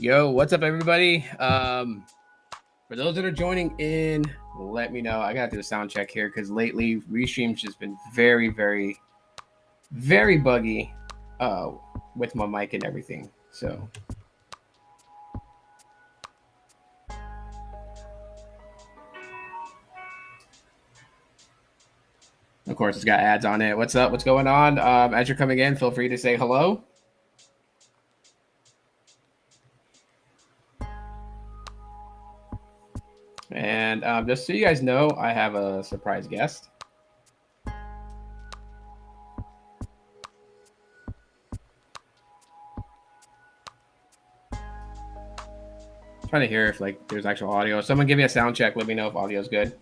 Yo, what's up, everybody? For those that are joining in, let me know. I gotta do a sound check here because lately Restream's just been very buggy uh, with my mic and everything. So, of course, it's got ads on it. What's up? What's going on? As you're coming in, feel free to say hello. And just so you guys know, I have a surprise guest. Trying to hear if there's actual audio. Someone give me a sound check. Let me know if audio's good.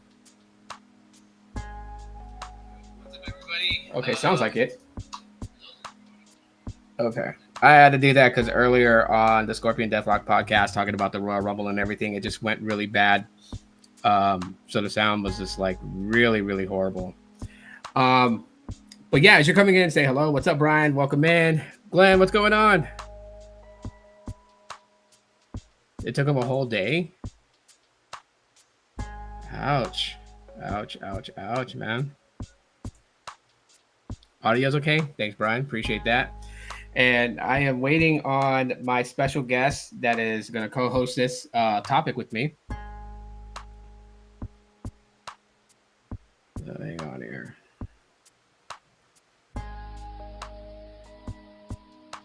Okay, sounds like it. Okay. I had to do that because earlier on the Scorpion Deathlock podcast, talking about the Royal Rumble and everything, it just went really bad. So the sound was just really horrible. But yeah, as you're coming in, say hello. What's up, Brian? Welcome in. Glenn, what's going on? It took him a whole day. Ouch, man. Audio's okay. Thanks, Brian. Appreciate that. And I am waiting on my special guest that is going to co-host this topic with me. Hang on here.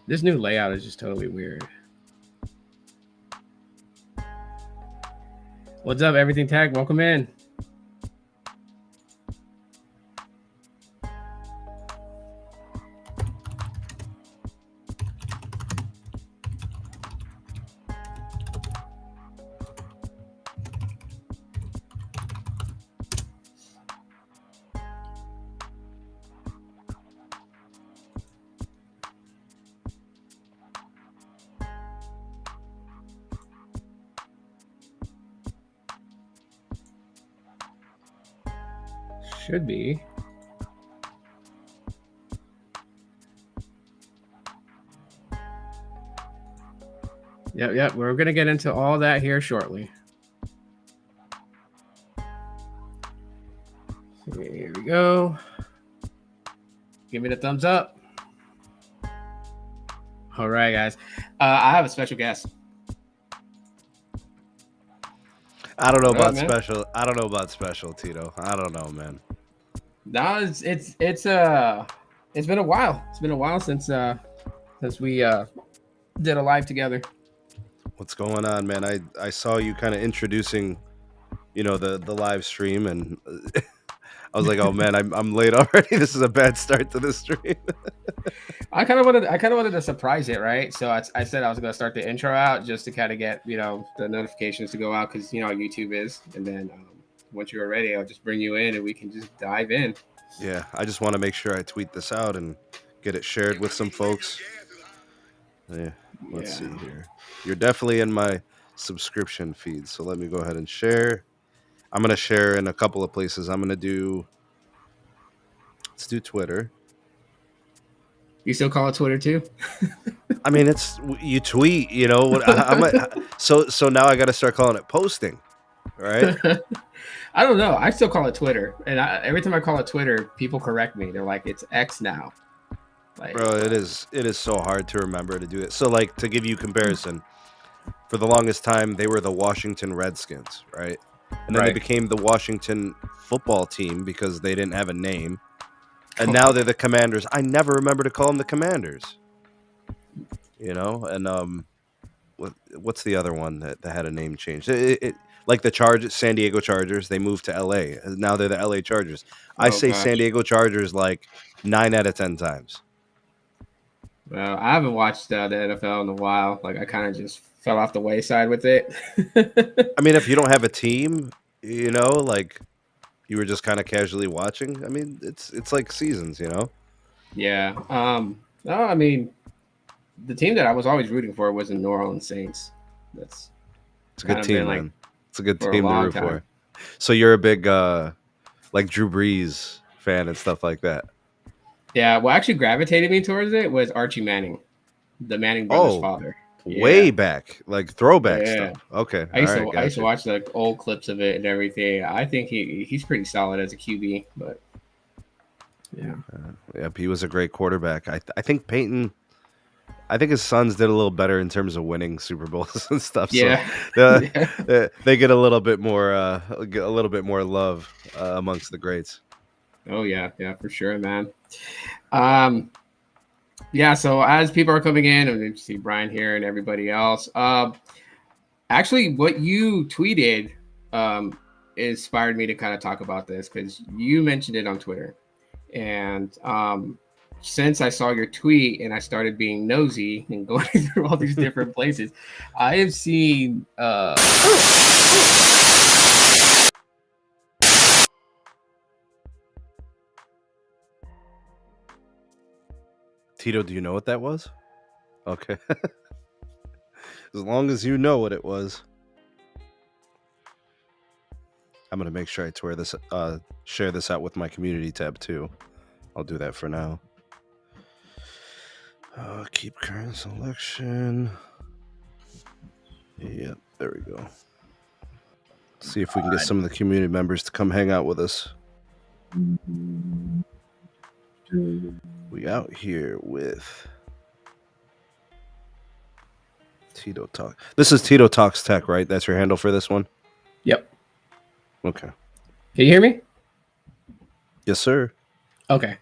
This new layout is just totally weird. What's up, Everything Tech? Welcome in. Should be. Yep. We're going to get into all that here shortly. Here we go. Give me the thumbs up. All right, guys. I have a special guest. I don't know about special. I don't know about special, Tito. I don't know, man. No, it's been a while. It's been a while since we did a live together. What's going on, man? I saw you kind of introducing, the live stream, and I was like, oh man, I'm late already. This is a bad start to the stream. I kind of wanted to surprise it, right? So I said I was gonna start the intro out just to kind of get the notifications to go out because how YouTube is, and then once you are ready, I'll just bring you in and we can just dive in. Yeah, I just want to make sure I tweet this out and get it shared with some folks. Yeah, let's see here. You're definitely in my subscription feed, so let me go ahead and share. I'm gonna share in a couple of places. Let's do Twitter. You still call it Twitter too? I mean, you tweet, so now I got to start calling it posting, right? I don't know. I still call it Twitter, and every time I call it Twitter, people correct me. They're like, "It's X now." Bro, it is so hard to remember to do it. So, to give you comparison, for the longest time they were the Washington Redskins, right? And then they became the Washington football team because they didn't have a name. And now they're the Commanders. I never remember to call them the Commanders. And what's the other one that had a name change? Like the San Diego Chargers, they moved to LA. Now they're the LA Chargers. I say gosh. San Diego Chargers 9 out of 10 times. Well, I haven't watched the NFL in a while. I kind of just fell off the wayside with it. I mean, if you don't have a team, you were just kind of casually watching. I mean, it's like seasons, Yeah. No, I mean, the team that I was always rooting for was the New Orleans Saints. It's a good team, man. It's a good team to root for. So you're a big Drew Brees fan and stuff like that. Yeah, what actually gravitated me towards it was Archie Manning, the Manning brothers' father. way back, like throwback Yeah. stuff. Okay, I all used right, to I used to gotcha. watch like old clips of it and everything. I think he's pretty solid as a QB, but yeah. Yep, he was a great quarterback. I think Peyton. I think his sons did a little better in terms of winning Super Bowls and stuff. So Yeah. Yeah. they get a little bit more love amongst the greats. Oh yeah, yeah, for sure, man. Um yeah, so as people are coming in, and you see Brian here and everybody else, actually what you tweeted um inspired me to kind of talk about this because you mentioned it on Twitter. And since I saw your tweet and I started being nosy and going through all these different places, I have seen Tito, do you know what that was? Okay. As long as you know what it was. I'm gonna make sure I share this out with my community tab too. I'll do that for now. Keep current selection. Yep, there we go. See if we can get some of the community members to come hang out with us. We out here with Tito Talk. This is Tito Talks Tech, right? That's your handle for this one? Yep. Okay. Can you hear me? Yes, sir. Okay.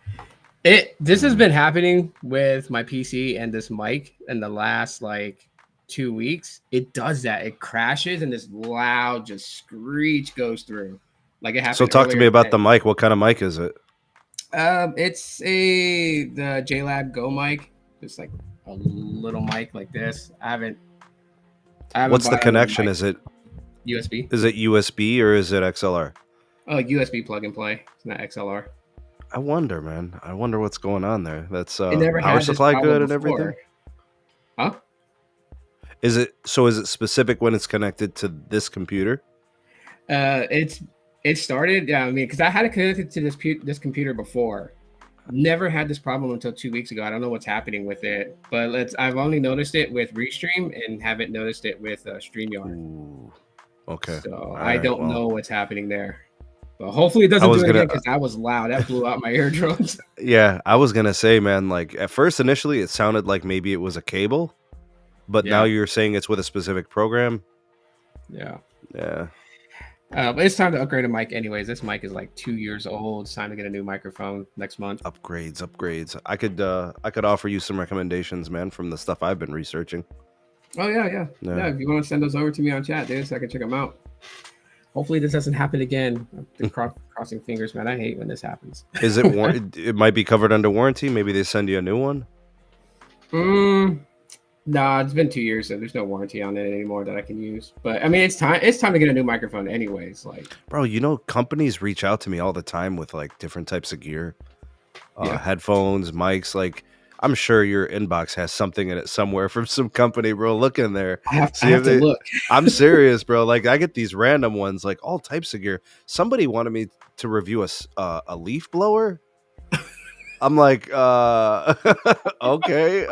This has been happening with my PC and this mic in the last like 2 weeks. It does that. It crashes and this loud just screech goes through. Like it happened. So talk to me about today. the mic. What kind of mic is it? It's the JLab Go mic, just like a little mic like this. I haven't What's the bought another connection? mic. Is it USB? USB or is it XLR? Oh, USB plug and play. It's not XLR. I wonder, man. I wonder what's going on there. That's It never power had this supply problem good and before. everything? Huh? Is it specific when it's connected to this computer? It started. I mean, because I had it connected to this computer before. Never had this problem until 2 weeks ago. I don't know what's happening with it, but I've only noticed it with Restream and haven't noticed it with StreamYard. Ooh. Okay. So I don't know what's happening there. But hopefully it doesn't do it again because that was loud. That blew out my eardrums. Yeah, I was gonna say, man, like at first initially it sounded like maybe it was a cable, but now you're saying it's with a specific program. Yeah. Yeah. But it's time to upgrade a mic anyways. This mic is like 2 years old. It's time to get a new microphone next month. Upgrades. I could offer you some recommendations, man, from the stuff I've been researching. Oh yeah. If you want to send those over to me on chat, dude, so I can check them out. Hopefully this doesn't happen again. Crossing fingers, man. I hate when this happens. Is it it might be covered under warranty? Maybe they send you a new one? Nah, it's been 2 years, so there's no warranty on it anymore that I can use. But I mean, it's time to get a new microphone anyways. Like, bro, companies reach out to me all the time with like different types of gear. Headphones, mics, like I'm sure your inbox has something in it somewhere from some company, bro. Look in there. I have to look. I'm serious, bro. Like I get these random ones, like all types of gear. Somebody wanted me to review a leaf blower. I'm like, okay.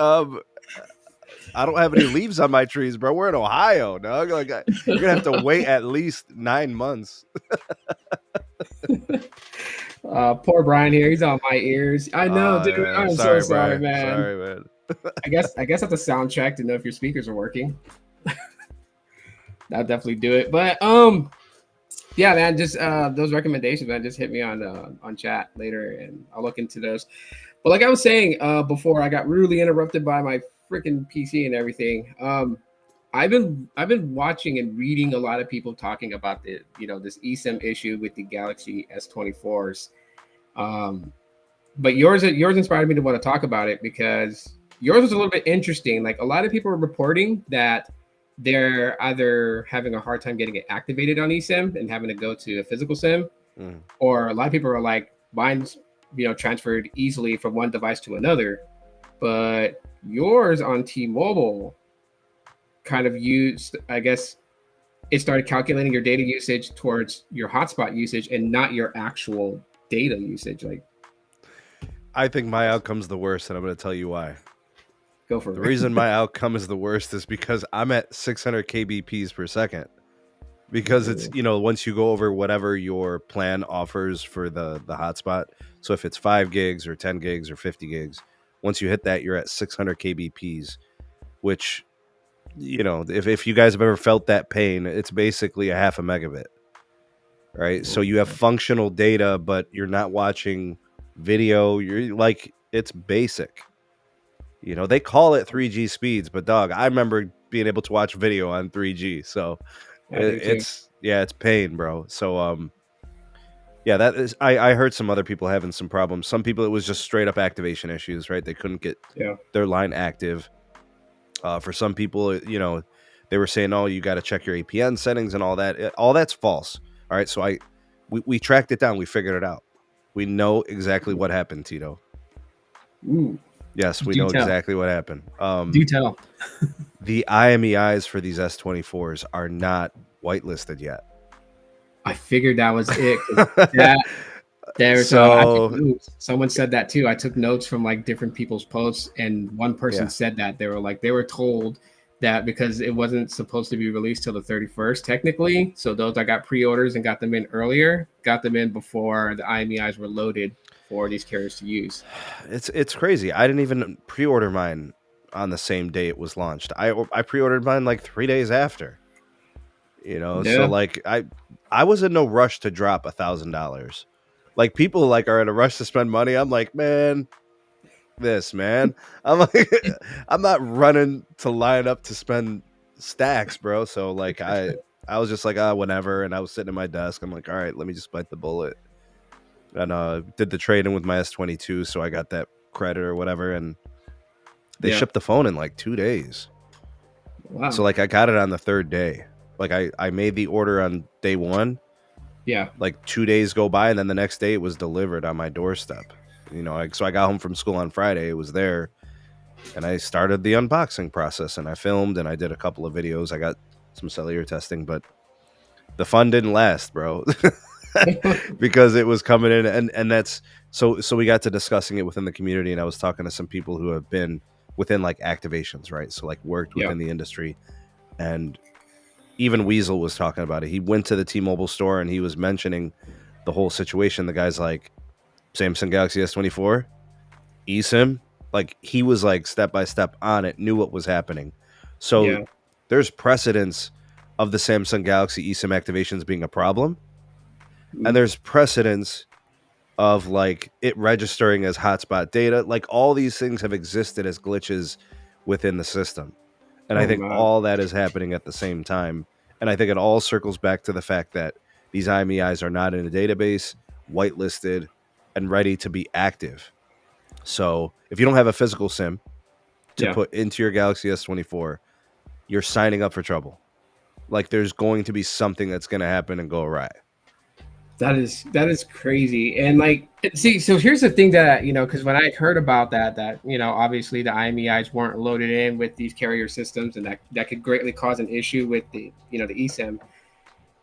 I don't have any leaves on my trees, bro. We're in Ohio, dog. Like you're gonna have to wait at least 9 months. Poor Brian here. He's on my ears. I know, dude. Man. I'm so sorry, man. Sorry, man. I guess I have to sound check to know if your speakers are working. I'll definitely do it. But yeah, man, just those recommendations, man, just hit me on chat later and I'll look into those. But like I was saying before, I got rudely interrupted by my freaking PC and everything. I've been watching and reading a lot of people talking about this eSIM issue with the Galaxy S24s. But yours inspired me to want to talk about it because yours was a little bit interesting. Like a lot of people are reporting that they're either having a hard time getting it activated on eSIM and having to go to a physical SIM, or a lot of people are like mine's transferred easily from one device to another. But yours on T-Mobile kind of used, I guess, it started calculating your data usage towards your hotspot usage and not your actual data usage. Like, I think my outcome's the worst, and I'm going to tell you why. Go for The it. reason my outcome is the worst is because I'm at 600 kbps per second. Because it's, once you go over whatever your plan offers for the hotspot, so if it's 5 gigs or 10 gigs or 50 gigs, once you hit that, you're at 600 kbps, which, if you guys have ever felt that pain, it's basically a half a megabit, right? So you have functional data, but you're not watching video. You're like, it's basic. They call it 3G speeds, but dog, I remember being able to watch video on 3G. So I do too. it's pain, bro. So yeah, that is. I heard some other people having some problems. Some people, it was just straight up activation issues, right? They couldn't get their line active. For some people, they were saying, "Oh, you got to check your APN settings and all that." All that's false. All right, so we tracked it down. We figured it out. We know exactly what happened, Tito. Ooh. Yes, we know exactly what happened. Do tell. The IMEIs for these S24s are not whitelisted yet. I figured that was it. I took notes. Someone said that too. I took notes from like different people's posts, and one person said that they were told that because it wasn't supposed to be released till the 31st technically. So those that got pre-orders and got them in earlier, got them in before the IMEIs were loaded for these carriers to use. It's crazy. I didn't even pre-order mine on the same day it was launched. I pre-ordered mine like 3 days after. So like I was in no rush to drop $1,000. Like people like are in a rush to spend money. I'm like, man, I'm like, I'm not running to line up to spend stacks, bro. So like I was just like, whenever, and I was sitting at my desk. I'm like, all right, let me just bite the bullet. And did the trade in with my S22, so I got that credit or whatever, and they shipped the phone in like 2 days. Wow. So like I got it on the third day. Like I made the order on day 1. Yeah. Like 2 days go by, and then the next day it was delivered on my doorstep. So I got home from school on Friday. It was there, and I started the unboxing process, and I filmed, and I did a couple of videos. I got some cellular testing, but the fun didn't last, bro. Because it was coming in, and that's so we got to discussing it within the community, and I was talking to some people who have been within like activations, right? So like worked within the industry, and even Weasel was talking about it. He went to the T-Mobile store and he was mentioning the whole situation. The guy's like, Samsung Galaxy S24 eSIM, like he was like step by step on it, knew what was happening. So there's precedence of the Samsung Galaxy eSIM activations being a problem. And there's precedence of like it registering as hotspot data. Like all these things have existed as glitches within the system. And I think all that is happening at the same time. And I think it all circles back to the fact that these IMEIs are not in a database, whitelisted, and ready to be active. So if you don't have a physical SIM to put into your Galaxy S24, you're signing up for trouble. Like there's going to be something that's going to happen and go awry. That is crazy. And like, see, so here's the thing that, because when I heard about that, obviously the IMEIs weren't loaded in with these carrier systems, and that could greatly cause an issue with the eSIM.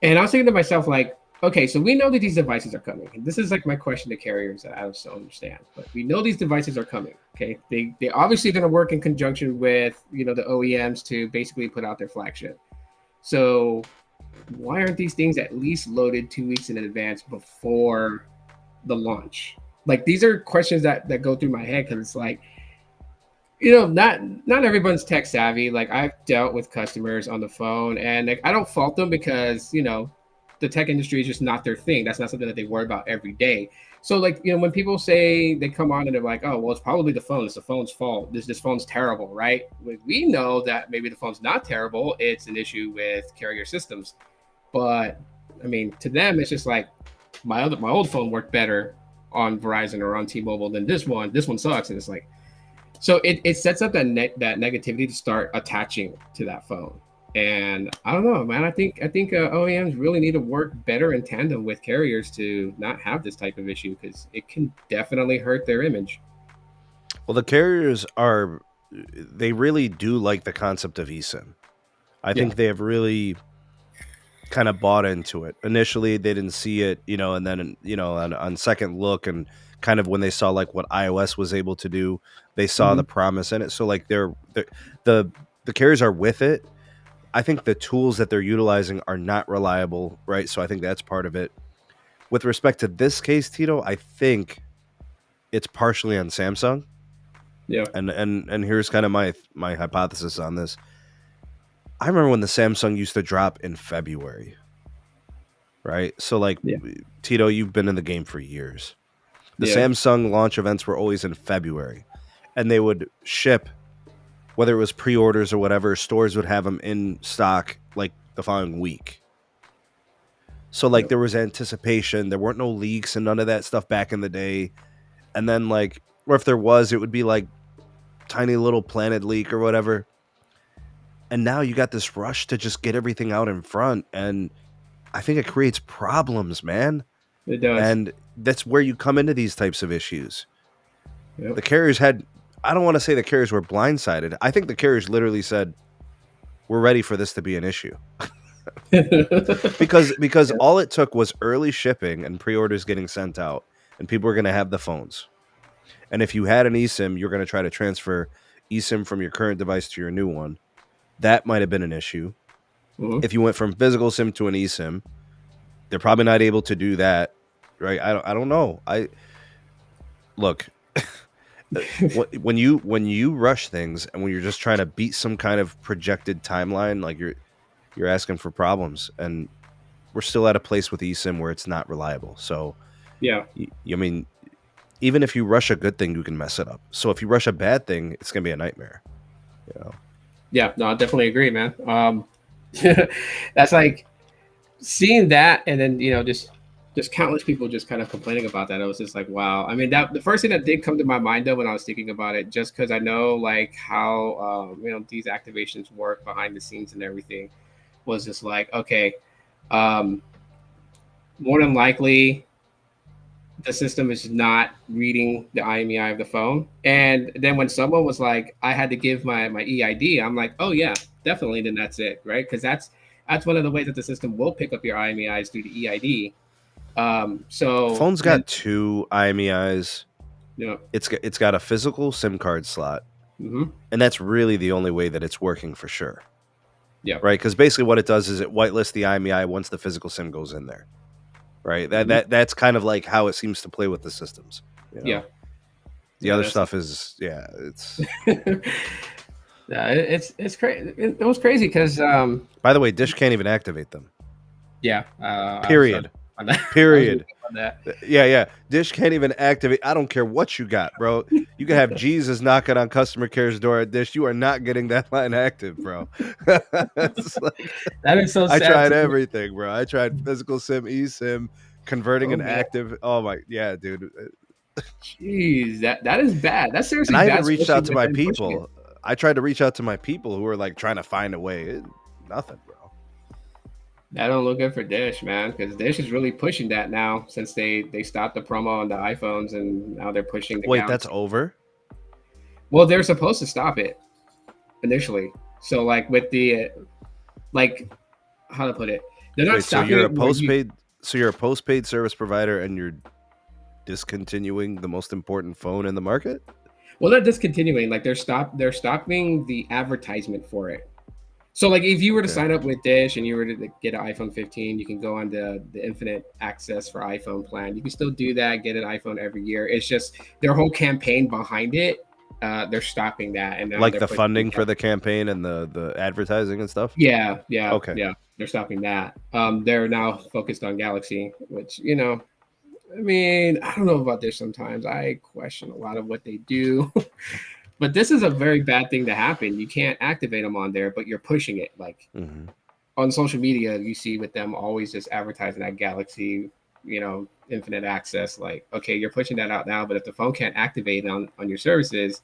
And I was thinking to myself, like, okay, so we know that these devices are coming. And this is like my question to carriers that I don't still understand, but we know these devices are coming. Okay. They obviously going to work in conjunction with, the OEMs to basically put out their flagship. So why aren't these things at least loaded 2 weeks in advance before the launch? Like these are questions that go through my head, because it's like, not everyone's tech savvy. Like I've dealt with customers on the phone, and like I don't fault them because the tech industry is just not their thing. That's not something that they worry about every day. So like when people say they come on and they're like, oh well, it's probably the phone. It's the phone's fault. This phone's terrible, right? We know that maybe the phone's not terrible. It's an issue with carrier systems. But I mean, to them, it's just like my old phone worked better on Verizon or on T-Mobile than this one. This one sucks, and it's like, so it sets up that negativity to start attaching to that phone. And I don't know, man. I think OEMs really need to work better in tandem with carriers to not have this type of issue, because it can definitely hurt their image. Well, the carriers they really do like the concept of eSIM. I think they have really kind of bought into it. Initially, they didn't see it, and then, on second look and kind of when they saw like what iOS was able to do, they saw the promise in it. So like the carriers are with it. I think the tools that they're utilizing are not reliable, right? So I think that's part of it. With respect to this case, Tito, I think it's partially on Samsung. Yeah. And here's kind of my hypothesis on this. I remember when the Samsung used to drop in February, right? So like Tito, you've been in the game for years. The Samsung launch events were always in February, and they would ship, whether it was pre-orders or whatever, stores would have them in stock like the following week. So like there was anticipation. There weren't no leaks and none of that stuff back in the day. And then like, or if there was, it would be like tiny little planted leak or whatever. And now you got this rush to just get everything out in front. And I think it creates problems, man. It does. And that's where you come into these types of issues. The carriers had, I don't want to say the carriers were blindsided. I think the carriers literally said, we're ready for this to be an issue. because all it took was early shipping and pre-orders getting sent out, and people were going to have the phones. And if you had an eSIM, you're going to try to transfer eSIM from your current device to your new one. That might have been an issue. If you went from physical SIM to an eSIM, they're probably not able to do that, right? I don't know. Look, when you rush things and when you're just trying to beat some kind of projected timeline, like you're asking for problems, and we're still at a place with eSIM where it's not reliable. So I mean, even if you rush a good thing, you can mess it up. So if you rush a bad thing, it's gonna be a nightmare. Yeah, no, I definitely agree, man. That's like seeing that, and then just countless people just kind of complaining about that. I was just like, wow. I mean, that the first thing that did come to my mind though when I was thinking about it, just because I know like how these activations work behind the scenes and everything, was just like, okay, more than likely the system is not reading the IMEI of the phone. And then when someone was like, I had to give my EID, I'm like, oh yeah, definitely, then that's it, right? Because that's one of the ways that the system will pick up your IMEIs through the EID. So phone's got two IMEIs. Yeah, it's got a physical SIM card slot, and that's really the only way that it's working for sure. Yeah, right. Because basically, what it does is it whitelists the IMEI once the physical SIM goes in there. Right. That's kind of like how it seems to play with the systems. Yeah. The other stuff is it's. Yeah, it's crazy. It was crazy because by the way, Dish can't even activate them. Yeah. Period. Period. Yeah. Dish can't even activate. I don't care what you got, bro. You can have Jesus knocking on customer care's door at Dish. You are not getting that line active, bro. Like, that is so sad. I tried everything, bro. I tried physical SIM, eSIM, converting an active. Oh my, yeah, dude. Jeez, that is bad. That's seriously bad. And I bad. even reached out to my people. I tried to reach out to my people who were like trying to find a way. Nothing, bro. That don't look good for Dish, man, because Dish is really pushing that now since they stopped the promo on the iPhones and now they're pushing the Wait, that's over? Well, they're supposed to stop it initially. So like with the how to put it? They're not stopping so you're a postpaid so you're a postpaid service provider and you're discontinuing the most important phone in the market? Well, they're discontinuing, like they're stopping the advertisement for it. So like if you were to sign up with Dish and you were to get an iPhone 15, you can go on the infinite access for iPhone plan. You can still do that, get an iPhone every year. It's just their whole campaign behind it. They're stopping that. And like the funding for the campaign and the advertising and stuff? Yeah. Okay. Yeah, they're stopping that. They're now focused on Galaxy, which, I mean, I don't know about Dish sometimes. I question a lot of what they do. But this is a very bad thing to happen. You can't activate them on there, but you're pushing it. Like on social media, you see with them always just advertising that Galaxy, infinite access. Like, okay, you're pushing that out now, but if the phone can't activate on your services,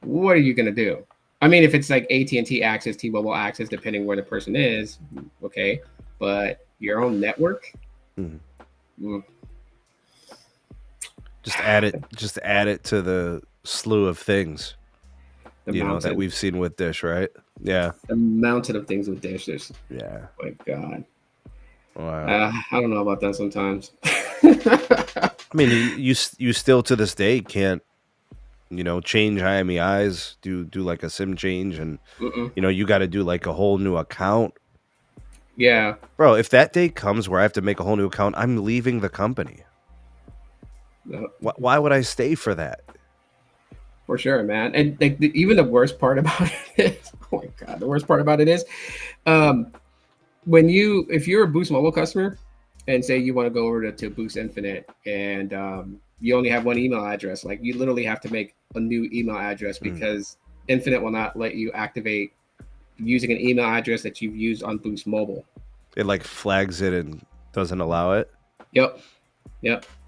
what are you going to do? I mean, if it's like AT&T access, T-Mobile access, depending where the person is, okay. But your own network? Just add it to the slew of things. That we've seen with Dish, right? Yeah. The mountain of things with Dish. Yeah. My God. Wow. I don't know about that sometimes. I mean, you still to this day can't, change IMEIs, do like a SIM change, and Mm-mm. you got to do like a whole new account. Yeah. Bro, if that day comes where I have to make a whole new account, I'm leaving the company. No, Why would I stay for that? for sure, man. And like even the worst part about it is, oh my god, the worst part about it is, um, if you're a Boost Mobile customer, and say you want to go over to Boost Infinite, and you only have one email address, like you literally have to make a new email address because Infinite will not let you activate using an email address that you've used on Boost Mobile. It like flags it and doesn't allow it. Yep.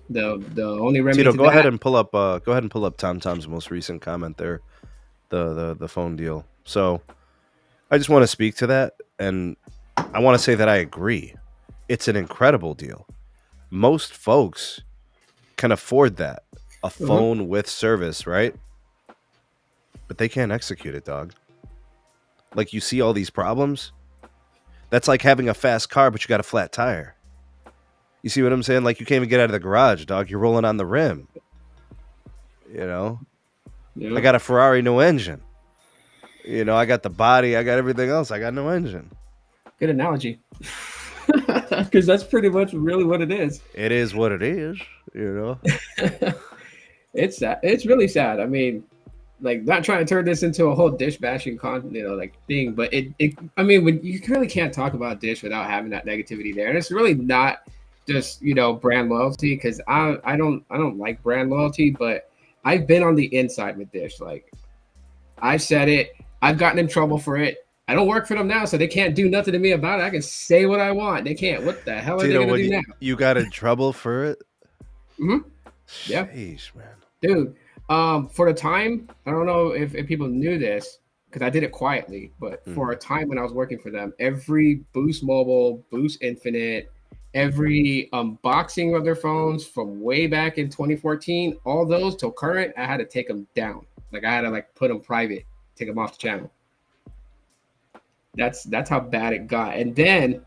The only remedy Tito, to go that. ahead and pull up TomTom's most recent comment there, the phone deal. So I just want to speak to that, and I want to say that I agree. It's an incredible deal. Most folks can afford that, a phone with service, right? But they can't execute it, dog. Like, you see all these problems. That's like having a fast car, but you got a flat tire. You see what I'm saying? Like, you can't even get out of the garage, dog. You're rolling on the rim. Yeah. I got a Ferrari, no engine. I got the body. I got everything else. I got no engine. Good analogy. Because that's pretty much really what it is. It is what it is, It's sad. It's really sad. I mean, like, not trying to turn this into a whole Dish bashing like thing, but I mean, when you really can't talk about Dish without having that negativity there, and it's really not just brand loyalty, because I don't like brand loyalty, but I've been on the inside with Dish. Like, I've said it. I've gotten in trouble for it. I don't work for them now, so they can't do nothing to me about it. I can say what I want. They can't. What the hell are they going to do now? You got in trouble for it? Mm-hmm. Yeah. Jeez, man. Dude, for the time, I don't know if people knew this, because I did it quietly, but for a time when I was working for them, every Boost Mobile, Boost Infinite, every unboxing of their phones from way back in 2014, all those till current, I had to take them down. Like, I had to put them private, take them off the channel. That's how bad it got. And then,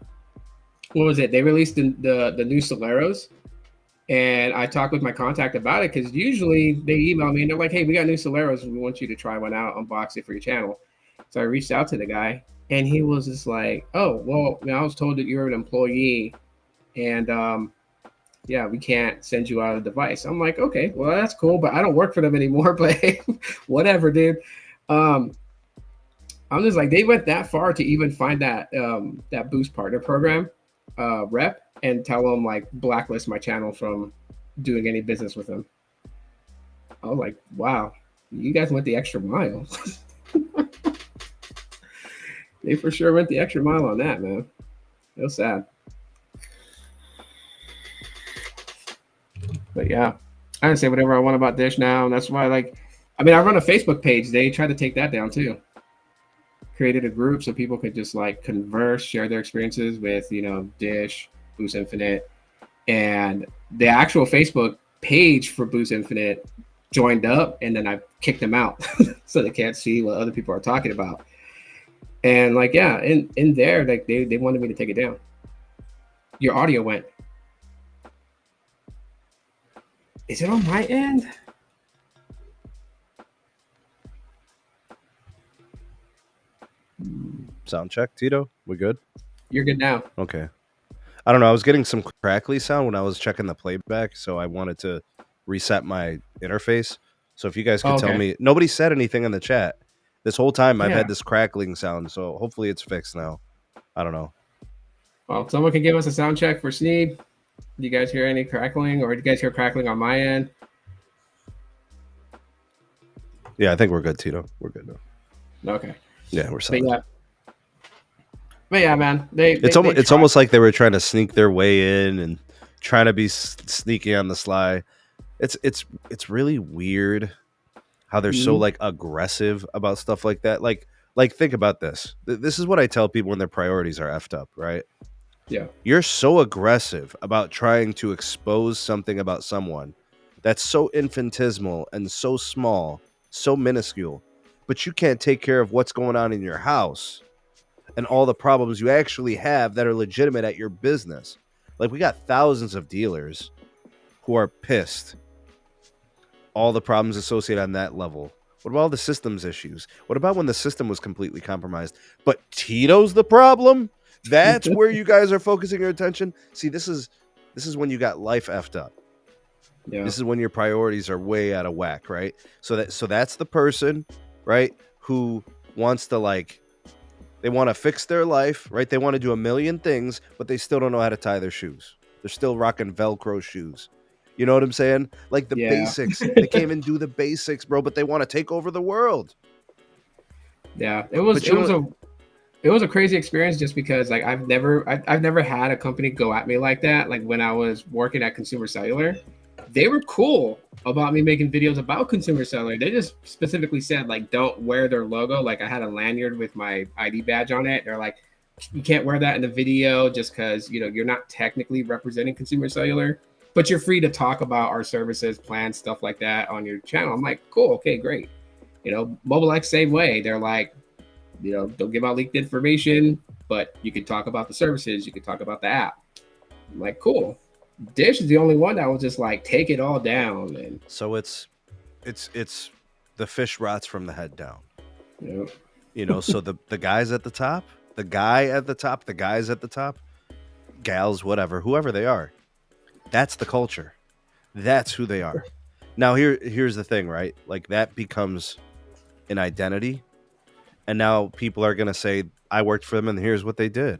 what was it? They released the new Soleros, and I talked with my contact about it, because usually they email me and they're like, "Hey, we got new Soleros. We want you to try one out, unbox it for your channel." So I reached out to the guy, and he was just like, "Oh, well, I was told that you're an employee, and yeah, we can't send you out a device." I'm like, "Okay, well, that's cool, but I don't work for them anymore." But hey, whatever, dude. I'm just like, they went that far to even find that that Boost Partner Program rep and tell them, like, blacklist my channel from doing any business with them. I was like, wow, you guys went the extra mile. They for sure went the extra mile on that, man. It was sad. But yeah, I can say whatever I want about Dish now, and that's why, like, I mean, I run a Facebook page. They tried to take that down too. Created a group so people could just converse, share their experiences with Dish, Boost Infinite, and the actual Facebook page for Boost Infinite joined up, and then I kicked them out so they can't see what other people are talking about. And yeah, in there, they wanted me to take it down. Your audio went. Is it on my end? Sound check, Tito. We good? You're good now. Okay. I don't know. I was getting some crackly sound when I was checking the playback, so I wanted to reset my interface. So if you guys could tell me, nobody said anything in the chat this whole time. I've had this crackling sound, so hopefully it's fixed now. I don't know. Well, someone can give us a sound check for Sneed. Do you guys hear any crackling, or do you guys hear crackling on my end? Yeah, I think we're good, Tito. We're good now. Okay. Yeah, we're solid. But yeah, man. It's almost like they were trying to sneak their way in and trying to be sneaky on the sly. It's really weird how they're so aggressive about stuff like that. Like think about this. This is what I tell people when their priorities are effed up, right? Yeah. You're so aggressive about trying to expose something about someone that's so infinitesimal and so small, so minuscule, but you can't take care of what's going on in your house and all the problems you actually have that are legitimate at your business. Like, we got thousands of dealers who are pissed. All the problems associated on that level. What about all the systems issues? What about when the system was completely compromised? But Tito's the problem? That's where you guys are focusing your attention? See, this is when you got life effed up. Yeah. This is when your priorities are way out of whack, right? So that's the person, right, who wants to they want to fix their life, right? They want to do a million things, but they still don't know how to tie their shoes. They're still rocking Velcro shoes. You know what I'm saying? Like the basics. They can't even do the basics, bro, but they want to take over the world. Yeah, it was a crazy experience just because like I've never had a company go at me like that. Like when I was working at Consumer Cellular, they were cool about me making videos about Consumer Cellular. They just specifically said like don't wear their logo. Like I had a lanyard with my ID badge on it. They're like, you can't wear that in the video just because you're not technically representing Consumer Cellular. But you're free to talk about our services, plans, stuff like that on your channel. I'm like, cool, okay, great. Mobile X same way. They're like, don't give out leaked information, but you can talk about the services. You can talk about the app. I'm like, cool. Dish is the only one that was just like, take it all down. And so it's the fish rots from the head down. Yep. So the guys at the top, the guys at the top, gals, whatever, whoever they are. That's the culture. That's who they are. Now here's the thing, right? Like that becomes an identity. And now people are going to say, I worked for them and here's what they did.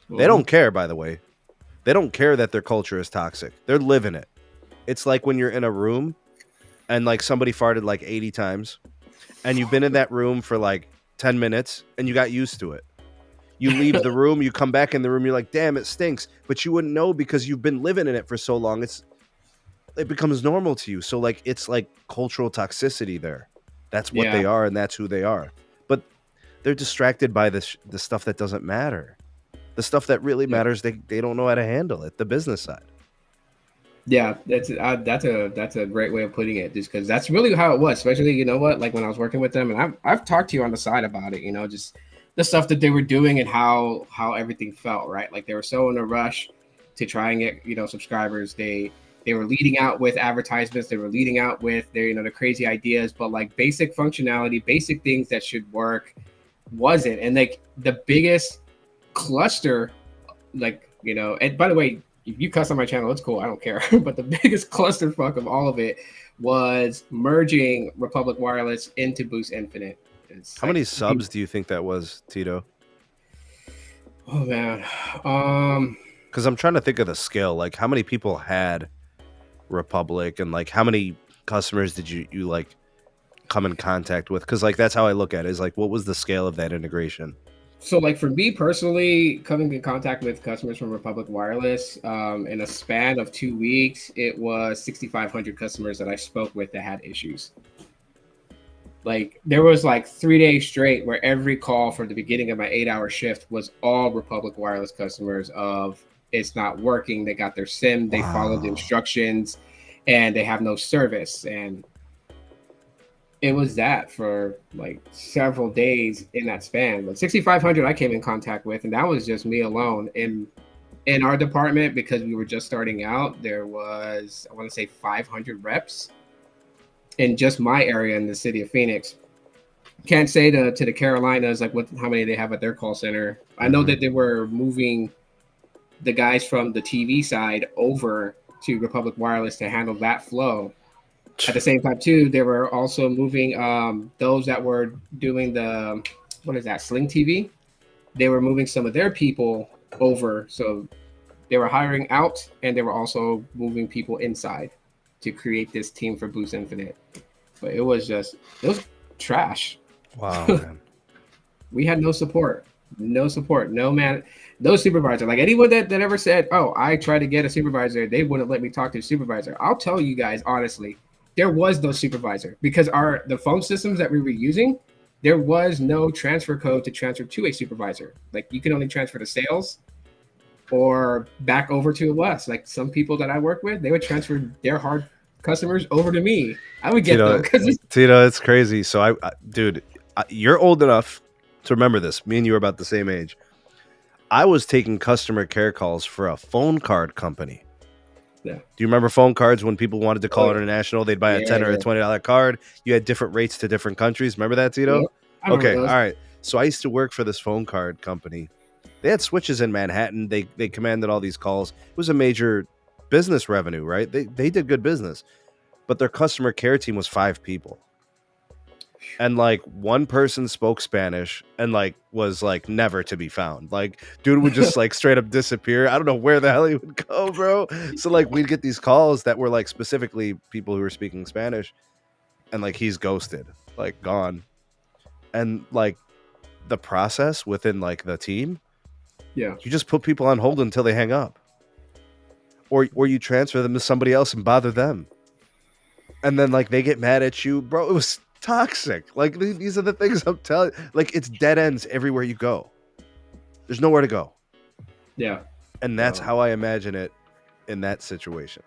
They don't care, by the way. They don't care that their culture is toxic. They're living it. It's like when you're in a room and like somebody farted like 80 times and you've been in that room for like 10 minutes and you got used to it. You leave the room, you come back in the room, you're like, damn, it stinks. But you wouldn't know because you've been living in it for so long. It becomes normal to you. So like it's like cultural toxicity there. That's what they are and that's who they are. But they're distracted by the stuff that doesn't matter. The stuff that really matters, they don't know how to handle it, the business side. Yeah, that's a great way of putting it, just because that's really how it was. Especially, like when I was working with them, and I've talked to you on the side about it, just the stuff that they were doing and how everything felt, right? Like they were so in a rush to try and get subscribers. They were leading out with advertisements. They were leading out with their the crazy ideas, but like basic functionality, basic things that should work wasn't. And like the biggest cluster, and by the way, if you cuss on my channel, it's cool, I don't care. But the biggest clusterfuck of all of it was merging Republic Wireless into Boost Infinite. How many subs do you think that was, Tito? Oh man, because I'm trying to think of the scale. Like, how many people had Republic, and like how many customers did you like come in contact with? Because like that's how I look at it. Is like, what was the scale of that integration? So like for me personally, coming in contact with customers from Republic Wireless, in a span of 2 weeks, it was 6,500 customers that I spoke with that had issues. Like there was like 3 days straight where every call from the beginning of my 8-hour shift was all Republic Wireless customers of it's not working. They got their SIM, they followed the instructions, and they have no service. And it was that for like several days in that span. But 6,500 I came in contact with, and that was just me alone. In our department, because we were just starting out, there was, I want to say 500 reps in just my area in the city of Phoenix. Can't say to the Carolinas like how many they have at their call center. I know that they were moving the guys from the TV side over to Republic Wireless to handle that flow. At the same time, too, they were also moving those that were doing the, Sling TV. They were moving some of their people over. So they were hiring out, and they were also moving people inside to create this team for Boost Infinite. But it was trash. Wow, man. We had no support, no supervisor. Like anyone that ever said, oh, I tried to get a supervisor, they wouldn't let me talk to a supervisor. I'll tell you guys, honestly, there was no supervisor because the phone systems that we were using, there was no transfer code to transfer to a supervisor. Like you can only transfer to sales or back over to us. Like some people that I work with, they would transfer their hard customers over to me. I would get them. Tito, it's crazy. So dude, you're old enough to remember this. Me and you are about the same age. I was taking customer care calls for a phone card company. Yeah. Do you remember phone cards when people wanted to Oh call yeah. international? They'd buy a Yeah. 10 or a Yeah. $20 card. You had different rates to different countries. Remember that, Tito? Yep. I remember Okay, all those. right. So I used to work for this phone card company. They had switches in Manhattan. They commanded all these calls. It was a major business revenue, right? They did good business, but their customer care team was 5 people. And like one person spoke Spanish and like was like never to be found. Like dude would just like straight up disappear. I don't know where the hell he would go, bro. So like we'd get these calls that were like specifically people who were speaking Spanish, and like he's ghosted, like gone. And like the process within like the team, Yeah. you just put people on hold until they hang up. Or you transfer them to somebody else and bother them. And then like they get mad at you, bro. It was toxic. Like these are the things I'm telling. Like it's dead ends everywhere you go. There's nowhere to go, Yeah. and that's how I imagine it in that situation.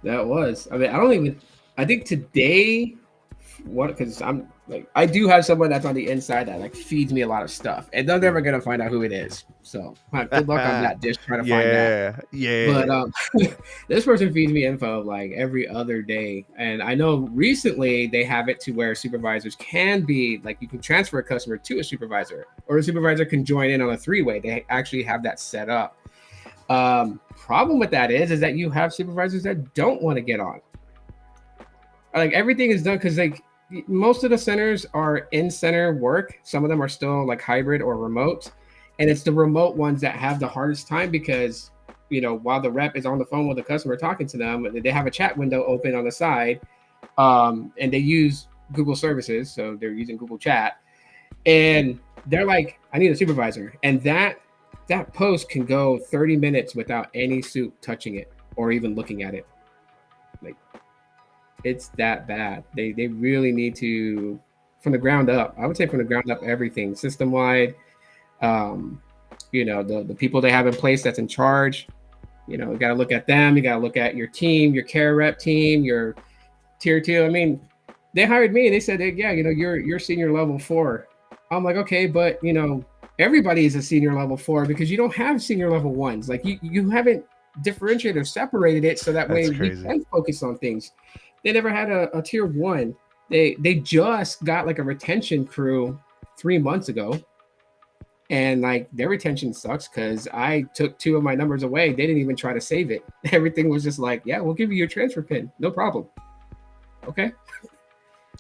That was. I mean, I don't even. I think today, what? Because I'm like, I do have someone that's on the inside that like feeds me a lot of stuff, and they're never gonna find out who it is. So good luck on that dish trying to find that. Yeah. But this person feeds me info like every other day, and I know recently they have it to where supervisors can be like you can transfer a customer to a supervisor, or a supervisor can join in on a three-way. They actually have that set up. Problem with that is that you have supervisors that don't want to get on. Like everything is done because like most of the centers are in center work. Some of them are still like hybrid or remote, and it's the remote ones that have the hardest time because while the rep is on the phone with the customer talking to them, they have a chat window open on the side, and they use Google services, so they're using Google Chat, and they're like, I need a supervisor, and that post can go 30 minutes without any soup touching it or even looking at it. Like it's that bad. They really need to, from the ground up. I would say from the ground up, everything system wide. The people they have in place that's in charge. You got to look at them. You got to look at your team, your care rep team, your tier two. I mean, they hired me. They said, yeah, you're senior level 4. I'm like, okay, but everybody is a senior level 4 because you don't have senior level 1s. Like you haven't differentiated or separated it so that way we can focus on things. They never had a tier 1. They just got like a retention crew 3 months ago, and like their retention sucks because I took 2 of my numbers away. They didn't even try to save it. Everything was just like, yeah, we'll give you your transfer pin, no problem. Okay.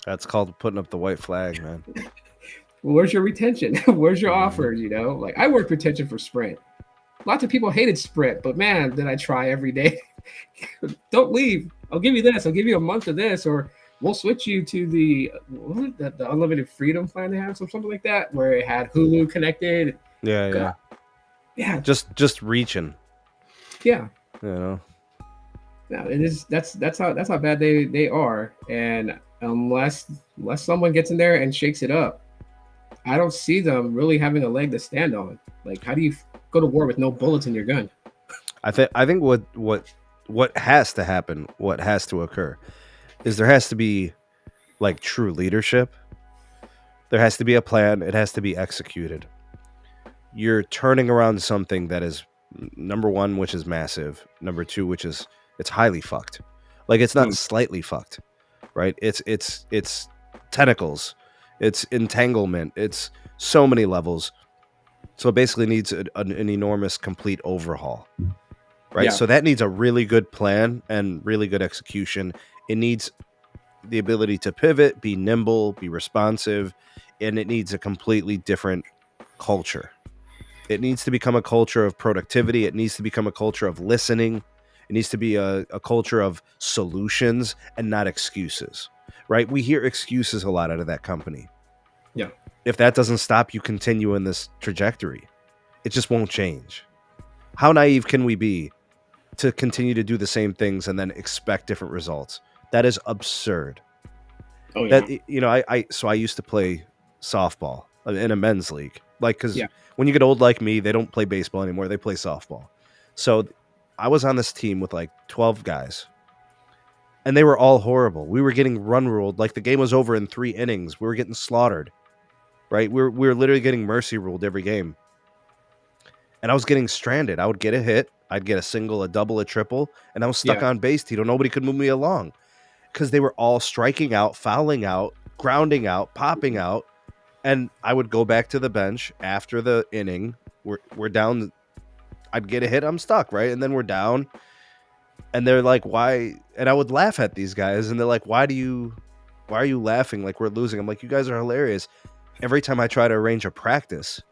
That's called putting up the white flag, man. Well, where's your retention? Where's your offers? Like I worked retention for Sprint. Lots of people hated Sprint, but man, did I try every day. Don't leave. I'll give you this. I'll give you a month of this, or we'll switch you to the unlimited freedom plan they have, something like that, where it had Hulu connected. Yeah. Just reaching. Yeah. No, it is. That's how bad they are, and unless someone gets in there and shakes it up, I don't see them really having a leg to stand on. Like, how do you go to war with no bullets in your gun? I think what has to happen, what has to occur, is there has to be like true leadership. There has to be a plan. It has to be executed. You're turning around something that is number 1, which is massive. Number 2, which is it's highly fucked. Like it's not slightly fucked, right? It's tentacles. It's entanglement. It's so many levels. So it basically needs an enormous complete overhaul, right? Yeah. So that needs a really good plan and really good execution. It needs the ability to pivot, be nimble, be responsive, and it needs a completely different culture. It needs to become a culture of productivity. It needs to become a culture of listening. It needs to be a culture of solutions and not excuses, right? We hear excuses a lot out of that company. Yeah. If that doesn't stop you continue in this trajectory, it just won't change. How naive can we be to continue to do the same things and then expect different results? That is absurd. Oh yeah. That I used to play softball in a men's league, like because when you get old like me, they don't play baseball anymore; they play softball. So I was on this team with like 12 guys, and they were all horrible. We were getting run ruled, like the game was over in 3 innings. We were getting slaughtered, right? We were literally getting mercy ruled every game. and I was getting stranded. I would get a hit, I'd get a single, a double, a triple, and I was stuck Yeah. on base, Tito. Nobody could move me along because they were all striking out, fouling out, grounding out, popping out, and I would go back to the bench after the inning. We're down. I'd get a hit, I'm stuck, right? And then we're down, and they're like, "Why?" And I would laugh at these guys, and they're like, why are you laughing like we're losing?" I'm like, "You guys are hilarious." Every time I try to arrange a practice,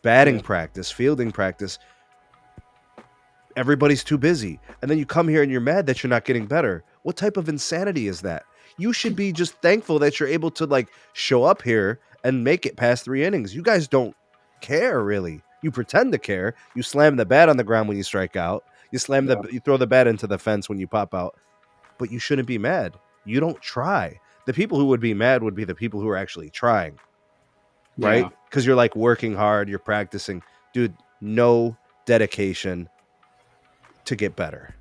batting practice, fielding practice, everybody's too busy. And then you come here and you're mad that you're not getting better. What type of insanity is that? You should be just thankful that you're able to like show up here and make it past 3 innings. You guys don't care really. You pretend to care. You slam the bat on the ground when you strike out. You throw the bat into the fence when you pop out. But you shouldn't be mad. You don't try. The people who would be mad would be the people who are actually trying. Right? Yeah. Because you're like working hard, you're practicing. Dude, no dedication to get better.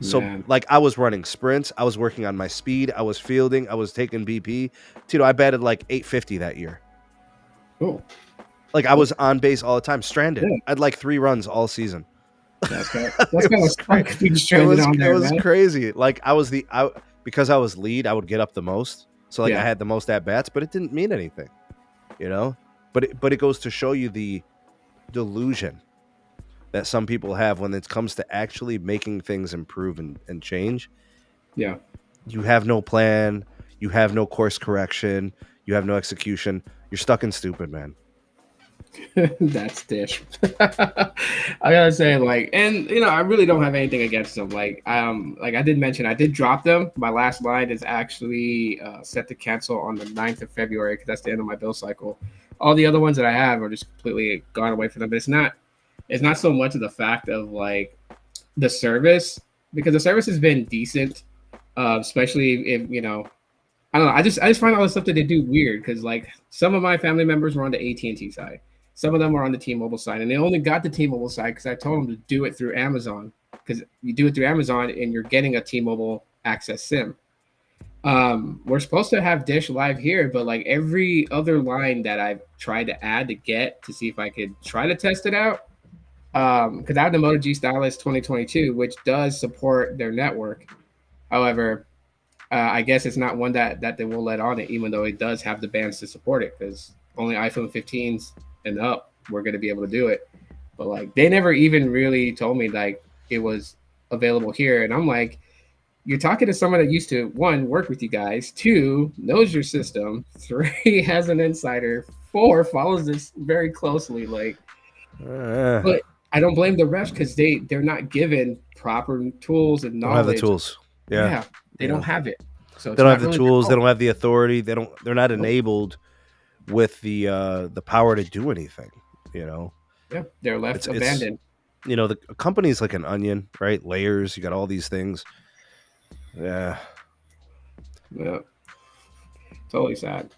So, Man. like, I was running sprints. I was working on my speed. I was fielding. I was taking BP. Tito, I batted like 850 that year. Cool. Like, I was on base all the time, stranded. Yeah. I had like 3 runs all season. That's kind of being It stranded on there, was man. crazy. Like, because I was lead, I would get up the most. So, like, I had the most at bats, but it didn't mean anything, you know? But it goes to show you the delusion that some people have when it comes to actually making things improve and change. Yeah. You have no plan. You have no course correction. You have no execution. You're stuck in stupid, man. That's Dish. I gotta say, like, and I really don't have anything against them. Like I did mention, I did drop them. My last line is actually set to cancel on the 9th of February because that's the end of my bill cycle. All the other ones that I have are just completely gone away from them. But it's not so much of the fact of like the service, because the service has been decent, especially if I don't know. I just find all the stuff that they do weird because like some of my family members were on the AT&T side, some of them were on the T-Mobile side, and they only got the T-Mobile side because I told them to do it through Amazon, because you do it through Amazon and you're getting a T-Mobile access SIM. We're supposed to have Dish Live here, but like every other line that I've tried to add to get to see if I could try to test it out, because I have the Moto G Stylus 2022, which does support their network. However, I guess it's not one that they will let on it, even though it does have the bands to support it, because only iPhone 15s and up we're going to be able to do it. But like they never even really told me like it was available here, and I'm like, you're talking to someone that used to, one, work with you guys, two, knows your system, three, has an insider, four, follows this very closely. Like, but I don't blame the refs because they're not given proper tools and knowledge. Don't have the tools. Yeah. They don't have it. So they don't have the tools. They don't have the authority. They're not enabled with the power to do anything. Yeah, they're left abandoned. The company's like an onion, right? Layers. You got all these things. Yeah. Totally sad.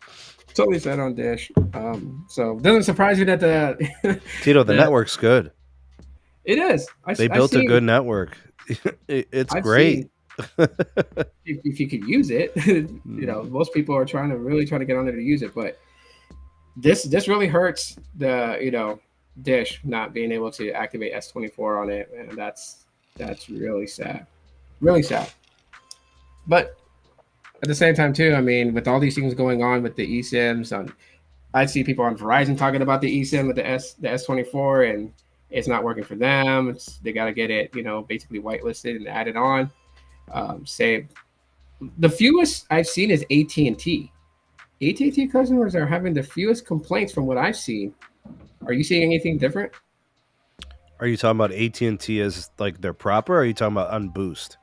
Totally sad on Dish. So it doesn't surprise me that the Tito, the network's good. It is. They built a good network. It's great. If you could use it, most people are really trying to get on there to use it, but this really hurts the Dish not being able to activate S24 on it, and that's really sad, really sad. But at the same time too, I mean, with all these things going on with the eSIMs, I see people on Verizon talking about the eSIM with the S24, and it's not working for them. They got to get it basically whitelisted and added on. Say the fewest I've seen is AT&T. AT&T customers are having the fewest complaints from what I've seen. Are you seeing anything different? Are you talking about AT&T as like their proper, or are you talking about on Boost?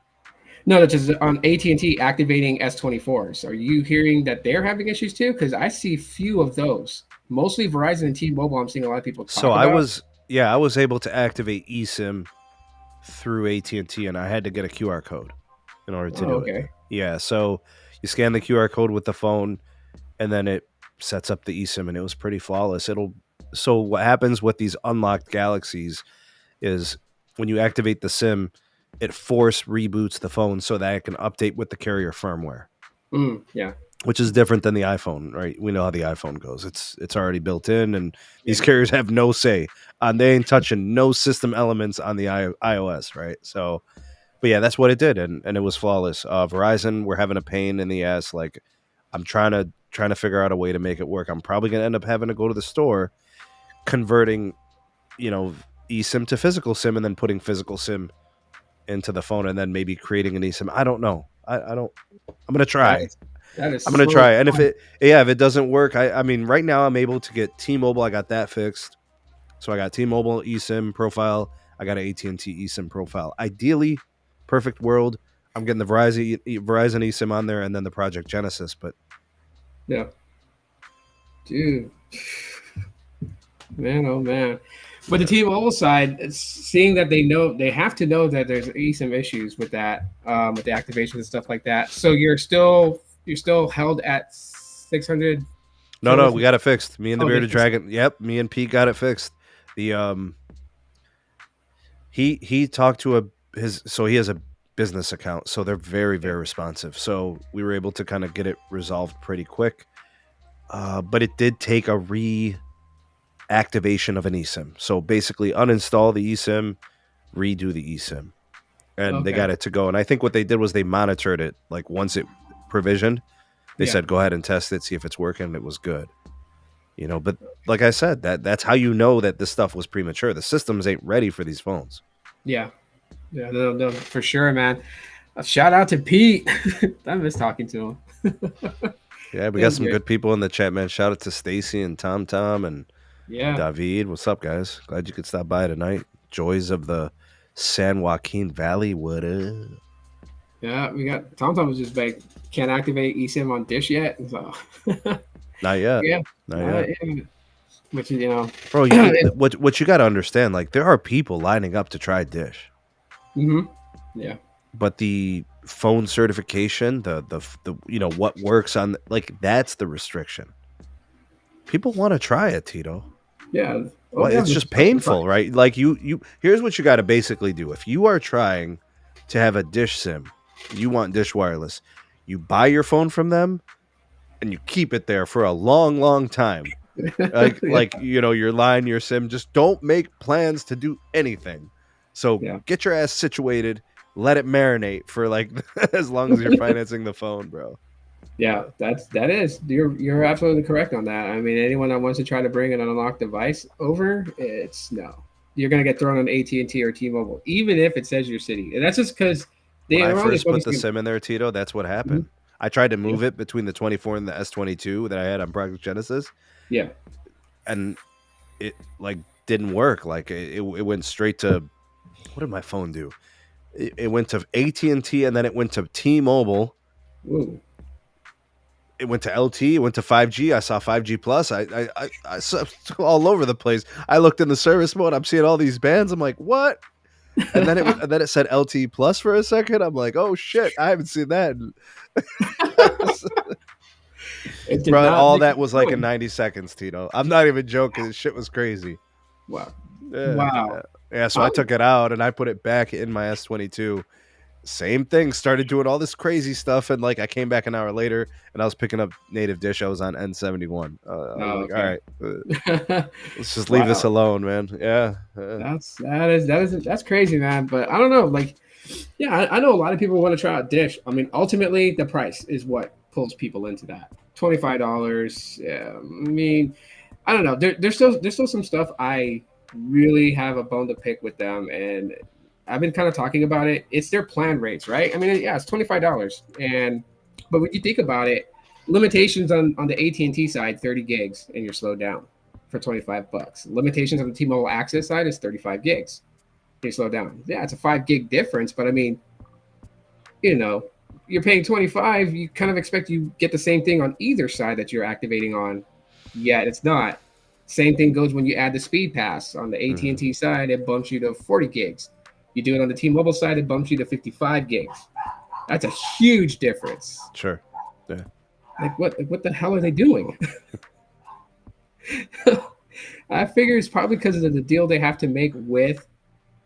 No, that's just on AT&T activating S24s. Are you hearing that they're having issues too? Because I see few of those. Mostly Verizon and T-Mobile. I'm seeing a lot of people talk about. I was able to activate eSIM through AT&T, and I had to get a QR code in order to do it. Yeah, so you scan the QR code with the phone, and then it sets up the eSIM, and it was pretty flawless. So what happens with these unlocked Galaxies is when you activate the SIM, it force reboots the phone so that it can update with the carrier firmware. Yeah. which is different than the iPhone, right? We know how the iPhone goes. It's already built in, and these Yeah. carriers have no say. They ain't touching no system elements on the iOS, right? So, but yeah, that's what it did, and it was flawless. Verizon, we're having a pain in the ass. Like, I'm trying to figure out a way to make it work. I'm probably gonna end up having to go to the store, converting, you know, eSIM to physical SIM, and then putting physical SIM into the phone, and then maybe creating an eSIM. I don't know. I don't. I'm gonna That try. is that is I'm gonna so try. And fun. if it doesn't work, I mean, right now I'm able to get T-Mobile. I got that fixed. So I got T-Mobile eSIM profile. I got an AT&T eSIM profile. Ideally, perfect world, I'm getting the Verizon eSIM on there, and then the Project Genesis. But Yeah, dude, man, oh man. But the yeah, T-Mobile side, it's seeing that they have to know that there's some issues with that, with the activation and stuff like that. So you're still held at 600 for no, with. we got it fixed. Me and the Oh, they bearded fixed it. dragon. Yep, me and Pete got it fixed. The he talked to he has a business account, so they're very Yeah. very responsive. So we were able to kind of get it resolved pretty quick. But it did take a reactivation of an eSIM. So basically, uninstall the eSIM, redo the eSIM, and they Okay. got it to go. And I think what they did was they monitored it. Like once it provisioned, they Yeah. said, "Go ahead and test it, see if it's working." And it was good. But like I said, that's how you know that this stuff was premature. The systems ain't ready for these phones. Yeah. Yeah. No, no, for sure, man. Shout out to Pete. I miss talking to him. Yeah, we got That's some great. good people in the chat, man. Shout out to Stacy and Tom and Yeah. David. What's up, guys? Glad you could stop by tonight. Joys of the San Joaquin Valley. What up? Yeah. We got TomTom was just like can't activate eSIM on Dish yet. So Not yet. yeah. Not yet. Yeah. Which is Bro, it, what you got to understand, like there are people lining up to try Dish, hmm. Yeah. but the phone certification, the what works on, like that's the restriction. People want to try it, Tito. Yeah. Oh Well, yeah. it's This just is fucking fun. painful, right? Like you here's what you got to basically do. If you are trying to have a Dish SIM, you want Dish Wireless, you buy your phone from them and you keep it there for a long, long time. Yeah. Your line, your SIM, just don't make plans to do anything. So Yeah. get your ass situated, let it marinate for like as long as you're financing the phone, bro. Yeah, that is you're absolutely correct on that. I mean, anyone that wants to try to bring an unlocked device over, it's no. You're gonna get thrown on AT&T or T-Mobile, even if it says your city. And that's just because When I they're only first put the focusing. SIM in there, Tito, that's what Mhm. happened. I tried to Yeah, move it between the 24 and the S22 that I had on Project Genesis, yeah, and it like didn't work. Like it went straight to, what did my phone do? It went to AT&T, and then it went to T-Mobile. ooh, It went to LT. It went to 5G. I saw 5G plus. I saw all over the place. I looked in the service mode. I'm seeing all these bands. I'm like, what? And then it said LT plus for a second. I'm like, oh shit, I haven't seen that. it did Bro, not all make that it was like in through. 90 seconds, Tito. I'm not even joking. This shit was crazy. Wow, Yeah, wow. yeah. Yeah, so I I'm, took it out and I put it back in my S22. Same thing. Started doing all this crazy stuff, and like I came back an hour later, and I was picking up native Dish. I was on N71. I was oh, like, all okay. right, let's just leave this Wow, alone, man. Yeah, that's crazy, man. But I don't know, like, yeah, I know a lot of people want to try out Dish. I mean, ultimately, the price is what pulls people into that. $25. Yeah, I mean, I don't know. There's still some stuff I really have a bone to pick with them, and I've been kind of talking about it. It's their plan rates, right? I mean, yeah, it's $25, and but when you think about it, limitations on the AT&T side, 30 gigs, and you're slowed down for $25. Limitations on the T-Mobile Access side is 35 gigs. You slow down. Yeah, it's a 5 gig difference, but I mean, you know, you're paying 25. You kind of expect you get the same thing on either side that you're activating on, yet it's not. Same thing goes when you add the speed pass on the hmm AT&T side. It bumps you to 40 gigs. You do it on the T-Mobile side, it bumps you to 55 gigs. That's a huge difference. sure. Yeah, Like what the hell are they doing? I figure it's probably because of the deal they have to make with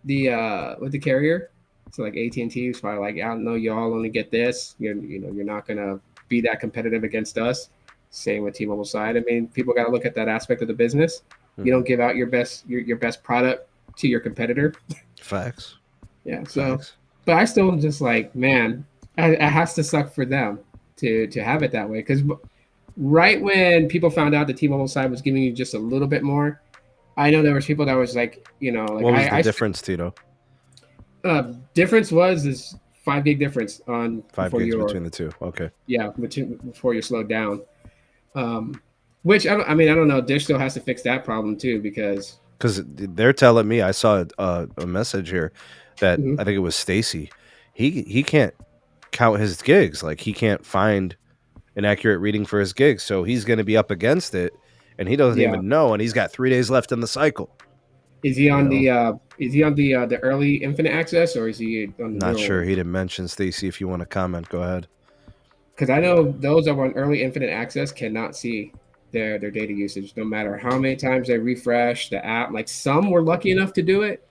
the carrier. So like AT&T is probably like, I don't know, y'all only get this. You're not gonna be that competitive against us. Same with T-Mobile side. I mean, people got to look at that aspect of the business. You don't give out your best product to your competitor. Facts. Yeah. So, Facts. but I still just like, man, it has to suck for them to have it that way, because right when people found out the T-Mobile side was giving you just a little bit more, I know there was people that was like, like What was the difference, Tito? Difference was is 5 gig difference on 5 gigs between the two. Okay. Yeah, before you slow down. Which I mean, I don't know. Dish still has to fix that problem too, because they're telling me, I saw a message here that I think it was Stacy. He can't count his gigs. Like, he can't find an accurate reading for his gigs, so he's going to be up against it, and he doesn't even know. And he's got 3 days left in the cycle. Is he on the early infinite access, or is he on the Not sure. He didn't mention. Stacy, if you want to comment, go ahead. Because I know those that are on early infinite access cannot see their data usage, no matter how many times they refresh the app. Like, some were lucky enough to do it,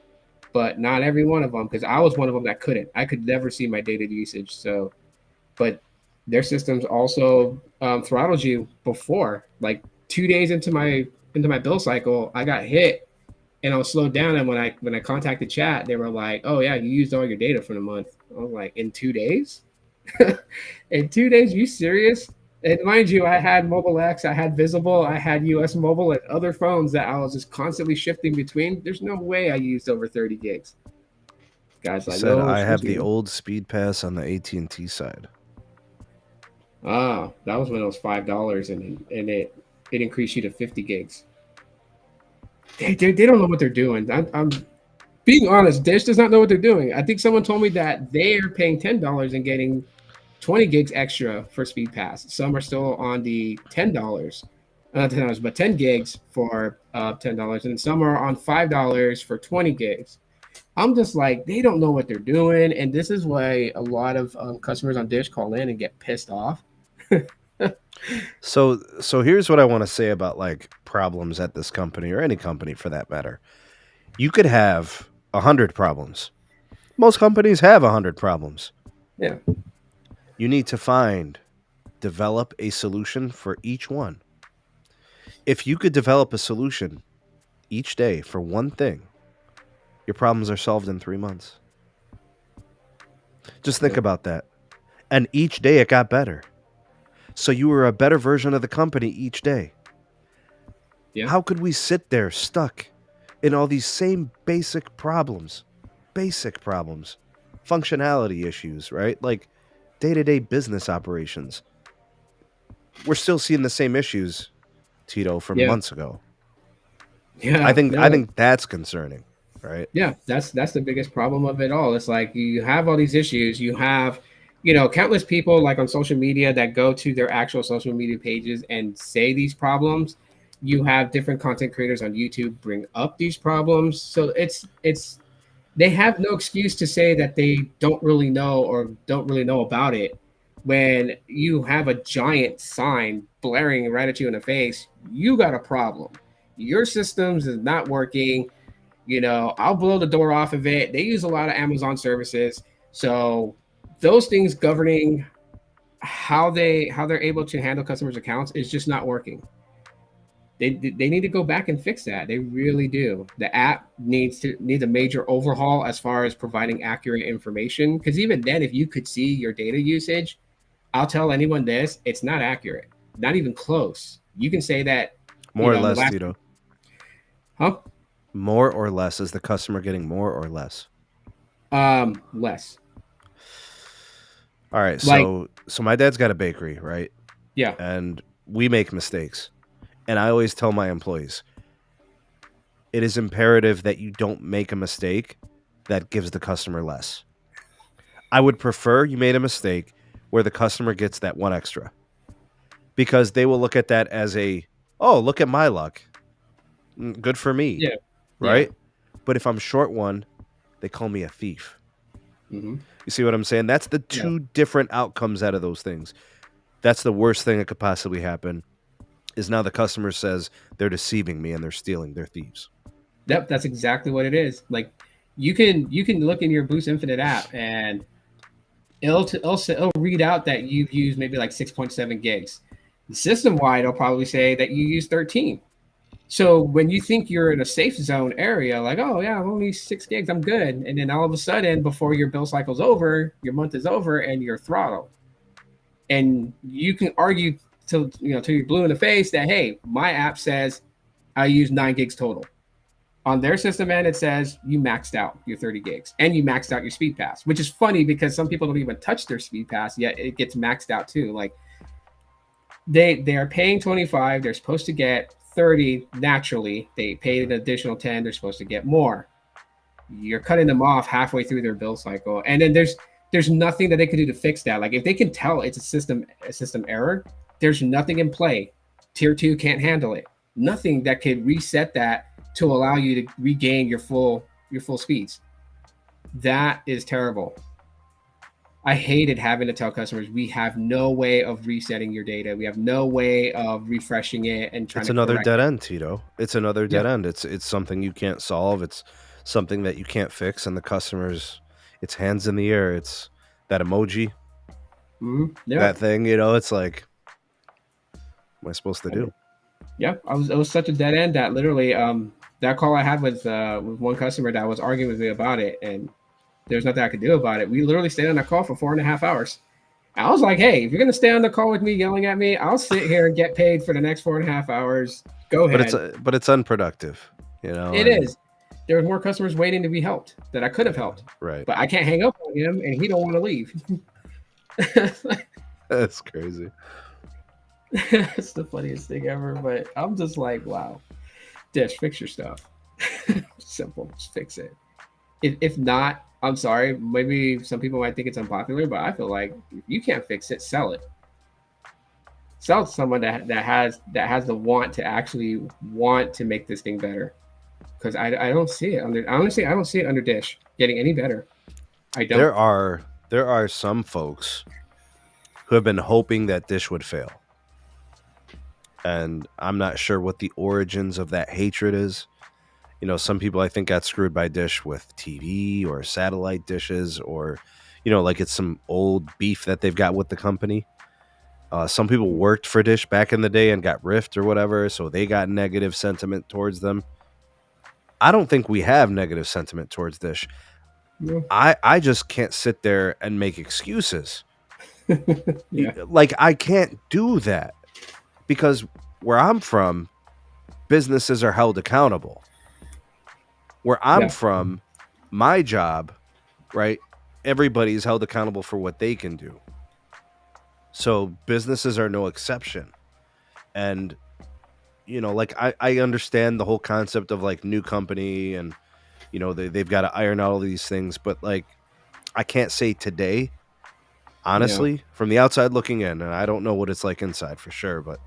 but not every one of them. Because I was one of them that couldn't. I could never see my data usage. So, but their systems also throttled you before. Like 2 days into my bill cycle, I got hit and I was slowed down. And when I contacted chat, they were like, "Oh yeah, you used all your data for the month." I was like, "In 2 days? In 2 days? You serious?" And mind you, I had Mobile X, I had Visible, I had US Mobile, and other phones that I was just constantly shifting between. There's no way I used over 30 gigs. Guys, like, said, I have the old speed pass on the AT&T side. Ah, that was when it was $5, and it increased you to 50 gigs. They don't know what they're doing. I'm being honest. Dish does not know what they're doing. I think someone told me that they're paying $10 and getting 20 gigs extra for speed pass. Some are still on the $10, not $10, but 10 gigs for $10, and some are on $5 for 20 gigs. I'm just like, they don't know what they're doing, and this is why a lot of customers on Dish call in and get pissed off. So here's what I want to say about, like, problems at this company, or any company for that matter. You could have 100 problems. Most companies have 100 problems. Yeah. You need to develop a solution for each one. If you could develop a solution each day for one thing, your problems are solved in 3 months. Just think about that. And each day it got better. So you were a better version of the company each day. Yeah. How could we sit there stuck in all these same basic problems, functionality issues, right? Like day-to-day business operations. We're still seeing the same issues, Tito, from months ago. Yeah. I think that's concerning, right? Yeah, that's the biggest problem of it all. It's like you have all these issues. You have, countless people like on social media that go to their actual social media pages and say these problems. You have different content creators on YouTube bring up these problems. So it's they have no excuse to say that they don't really know or don't really know about it. When you have a giant sign blaring right at you in the face, you got a problem. Your systems is not working. I'll blow the door off of it. They use a lot of Amazon services. So those things governing how they're able to handle customers' accounts is just not working. They need to go back and fix that. They really do. The app needs a major overhaul as far as providing accurate information. Because even then, if you could see your data usage, I'll tell anyone this: it's not accurate, not even close. You can say that more or less, Tito. Huh? More or less? Is the customer getting more or less? Less. All right. So my dad's got a bakery, right? Yeah. And we make mistakes. And I always tell my employees, it is imperative that you don't make a mistake that gives the customer less. I would prefer you made a mistake where the customer gets that one extra, because they will look at that as oh, look at my luck. Good for me. Yeah. Right? Yeah. But if I'm short one, they call me a thief. Mm-hmm. You see what I'm saying? That's the two different outcomes out of those things. That's the worst thing that could possibly happen, is now the customer says they're deceiving me and they're stealing, they're thieves. Yep, that's exactly what it is. Like, you can look in your Boost Infinite app, and it'll read out that you've used maybe like 6.7 gigs. System wide, it'll probably say that you use 13. So when you think you're in a safe zone area, like, oh yeah, I'm only 6 gigs, I'm good. And then all of a sudden, before your bill cycle's over, your month is over, and you're throttled. And you can argue till you're blue in the face that, hey, my app says I use 9 gigs total. On their system end, it says you maxed out your 30 gigs and you maxed out your speed pass, which is funny because some people don't even touch their speed pass yet it gets maxed out too. Like they are paying 25, they're supposed to get 30 naturally. They paid an additional 10, they're supposed to get more. You're cutting them off halfway through their bill cycle, and then there's nothing that they can do to fix that. Like if they can tell it's a system error, there's nothing in play. Tier 2 can't handle it. Nothing that could reset that to allow you to regain your full speeds. That is terrible. I hated having to tell customers we have no way of resetting your data. We have no way of refreshing it and trying. It's another dead end, Tito. It's another dead end. It's something you can't solve. It's something that you can't fix, and the customers, it's hands in the air. It's that emoji, that thing. It's like, what am I supposed to do? Yeah, it was such a dead end that literally that call I had with one customer that was arguing with me about it, and there's nothing I could do about it. We literally stayed on that call for 4.5 hours. I was like, hey, if you're gonna stay on the call with me yelling at me, I'll sit here and get paid for the next 4.5 hours. Go ahead. But it's unproductive, It is. There were more customers waiting to be helped that I could have helped. Right. But I can't hang up on him, and he don't want to leave. That's crazy. It's the funniest thing ever. But I'm just like, wow, Dish, fix your stuff. Simple, just fix it. If not, I'm sorry. Maybe some people might think it's unpopular, but I feel like if you can't fix it, sell it. Sell it to someone that has the want to actually want to make this thing better. Because I don't see it under. Honestly, I don't see it under Dish getting any better. I don't. There are some folks who have been hoping that Dish would fail, and I'm not sure what the origins of that hatred is. Some people I think got screwed by Dish with TV or satellite dishes, or like it's some old beef that they've got with the company. Some people worked for Dish back in the day and got riffed or whatever, so they got negative sentiment towards them. I don't think we have negative sentiment towards Dish. Yeah. I just can't sit there and make excuses. Yeah. Like, I can't do that because where I'm from, businesses are held accountable. Where I'm from, my job, right, everybody's held accountable for what they can do. So businesses are no exception. And like I understand the whole concept of like new company and they've got to iron out all these things, but like I can't say today, honestly, from the outside looking in, and I don't know what it's like inside for sure, but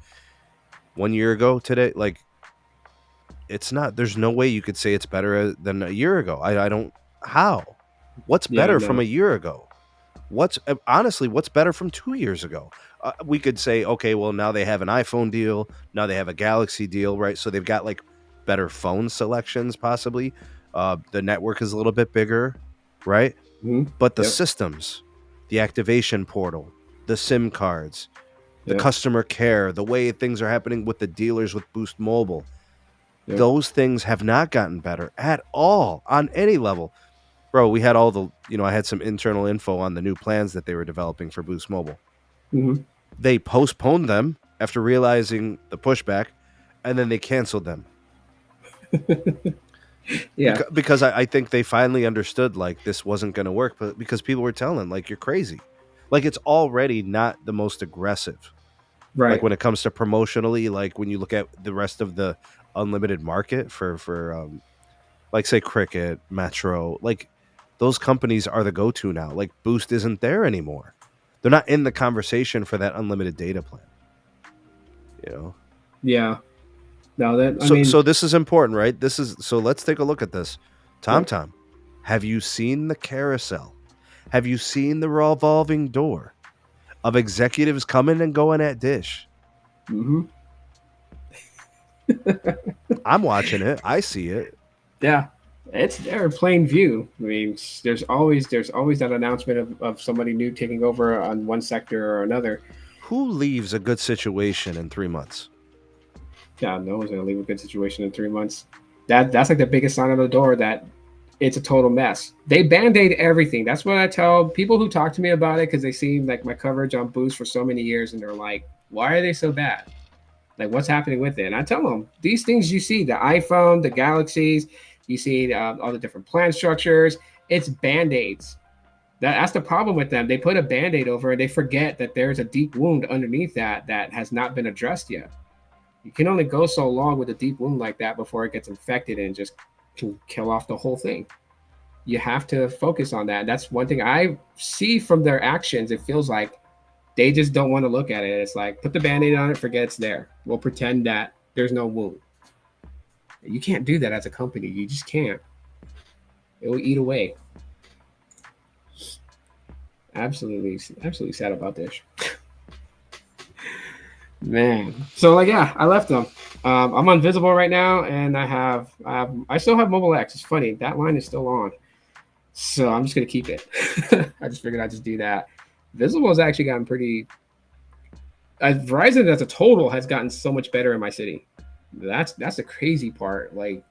1 year ago today, like it's not, there's no way you could say it's better than a year ago. I don't, how? What's better from a year ago? What's better from 2 years ago? We could say, okay, well, now they have an iPhone deal. Now they have a Galaxy deal, right? So they've got like better phone selections, possibly. The network is a little bit bigger, right? Mm-hmm. But the systems, the activation portal, the SIM cards, the customer care, the way things are happening with the dealers with Boost Mobile, those things have not gotten better at all on any level. Bro, we had all the, I had some internal info on the new plans that they were developing for Boost Mobile. Mm-hmm. They postponed them after realizing the pushback, and then they canceled them. Because I think they finally understood, like, this wasn't going to work, but because people were telling them, like, you're crazy. Like, it's already not the most aggressive. Right. Like, when it comes to promotionally, like, when you look at the rest of the unlimited market for like, say, Cricket, Metro, like, those companies are the go-to now. Like, Boost isn't there anymore. They're not in the conversation for that unlimited data plan. Yeah. No, so this is important, right? So let's take a look at this. Tom, have you seen the carousel? Have you seen the revolving door of executives coming and going at Dish? Mm-hmm. I'm watching it. I see it. Yeah. It's there in plain view. I mean, there's always that announcement of somebody new taking over on one sector or another. Who leaves a good situation in 3 months? Yeah, no one's gonna leave a good situation in 3 months. That's like the biggest sign on the door that it's a total mess. They band-aid everything. That's what I tell people who talk to me about it because they see like my coverage on Boost for so many years, and they're like, "Why are they so bad? Like, what's happening with it?" And I tell them these things you see, the iPhone, the Galaxies, you see all the different plan structures. It's band-aids. That's the problem with them. They put a band-aid over it. They forget that there's a deep wound underneath that has not been addressed yet. You can only go so long with a deep wound like that before it gets infected and just can kill off the whole thing. You have to focus on that. That's one thing I see from their actions. It feels like they just don't want to look at it. It's like, put the band-aid on it, forget it's there. We'll pretend that there's no wound. You can't do that as a company. You just can't. It will eat away. Absolutely, absolutely sad about this. Man. So like, yeah, I left them. I'm on Visible right now, and I still have Mobile X. It's funny, that line is still on, so I'm just gonna keep it. I just figured I'd just do that. Visible has actually gotten pretty. Verizon as a total has gotten so much better in my city. That's the crazy part. Like,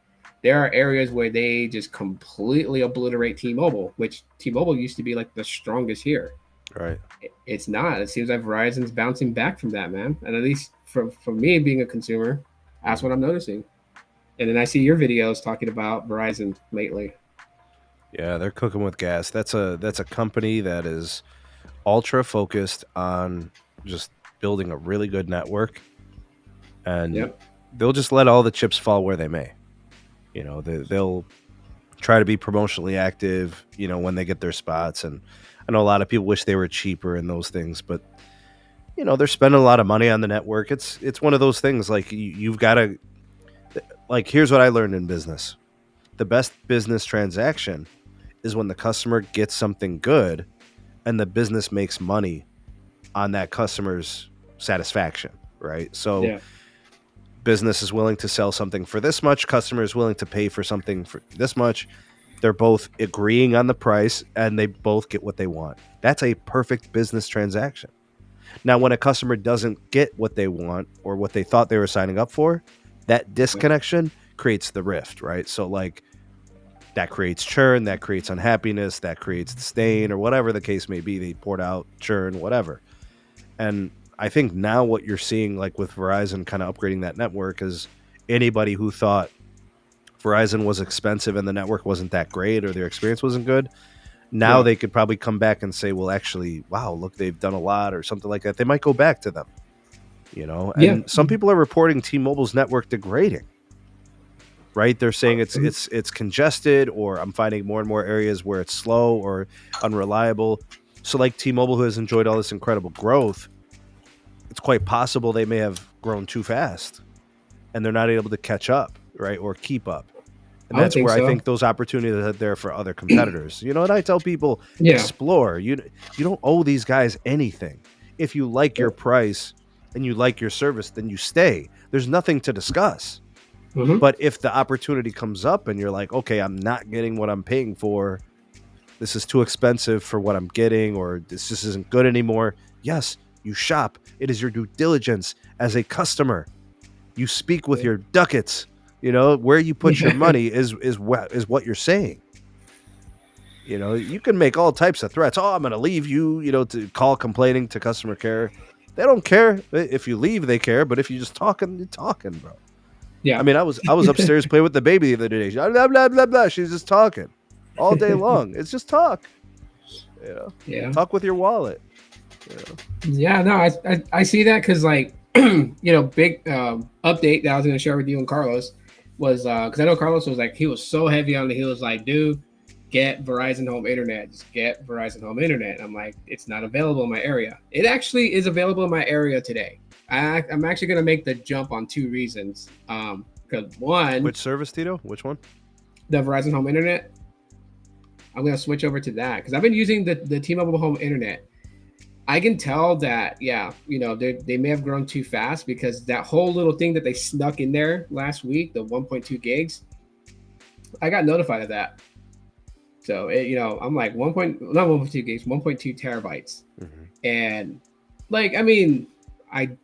there are areas where they just completely obliterate T-Mobile, which T-Mobile used to be like the strongest here. Right. It's not. It seems like Verizon's bouncing back from that, man. And at least for me being a consumer, that's what I'm noticing. And then I see your videos talking about Verizon lately. Yeah, they're cooking with gas. That's a company that is ultra focused on just building a really good network, and Yep. they'll just let all the chips fall where they may. They'll try to be promotionally active, when they get their spots. And I know a lot of people wish they were cheaper and those things, but they're spending a lot of money on the network. It's one of those things, like, you've got to, like, here's what I learned in business. The best business transaction is when the customer gets something good and the business makes money on that customer's satisfaction, right? So Yeah. business is willing to sell something for this much, customer is willing to pay for something for this much. They're both agreeing on the price and they both get what they want. That's a perfect business transaction. Now, when a customer doesn't get what they want or what they thought they were signing up for, that disconnection creates the rift, right? So, like, that creates churn, that creates unhappiness, that creates disdain, or whatever the case may be. They poured out churn, whatever. And I think now what you're seeing, like with Verizon kind of upgrading that network, is anybody who thought Verizon was expensive and the network wasn't that great or their experience wasn't good, now they could probably come back and say, well, actually, wow, look, they've done a lot or something like that. They might go back to them, And some people are reporting T-Mobile's network degrading. Right? They're saying it's congested, or I'm finding more and more areas where it's slow or unreliable. So, like T-Mobile, who has enjoyed all this incredible growth, it's quite possible they may have grown too fast and they're not able to catch up, right? Or keep up. And that's where I think those opportunities are there for other competitors. And I tell people, explore. You don't owe these guys anything. If you like your price and you like your service, then you stay. There's nothing to discuss. Mm-hmm. But if the opportunity comes up and you're like, okay, I'm not getting what I'm paying for, this is too expensive for what I'm getting, or this just isn't good anymore. Yes, you shop. It is your due diligence as a customer. You speak with your ducats. Where you put your money is what you're saying. You can make all types of threats. Oh, I'm going to leave you, to call complaining to customer care. They don't care. If you leave, they care. But if you're just talking, you're talking, bro. Yeah. I mean, I was upstairs playing with the baby the other day. Blah, blah, blah, blah. She's just talking all day long. It's just talk. Yeah. Talk with your wallet. Yeah, no, I see that because, like, big update that I was going to share with you and Carlos was because I know Carlos was like, he was so heavy on it. He was like, dude, get Verizon Home Internet. Just get Verizon Home Internet. I'm like, it's not available in my area. It actually is available in my area today. I'm actually going to make the jump on two reasons. Because one... Which service, Tito? Which one? The Verizon Home Internet. I'm going to switch over to that because I've been using the T-Mobile Home Internet. I can tell that, they may have grown too fast because that whole little thing that they snuck in there last week, the 1.2 gigs, I got notified of that. So I'm like not 1.2 gigs, 1.2 terabytes, and like I mean, I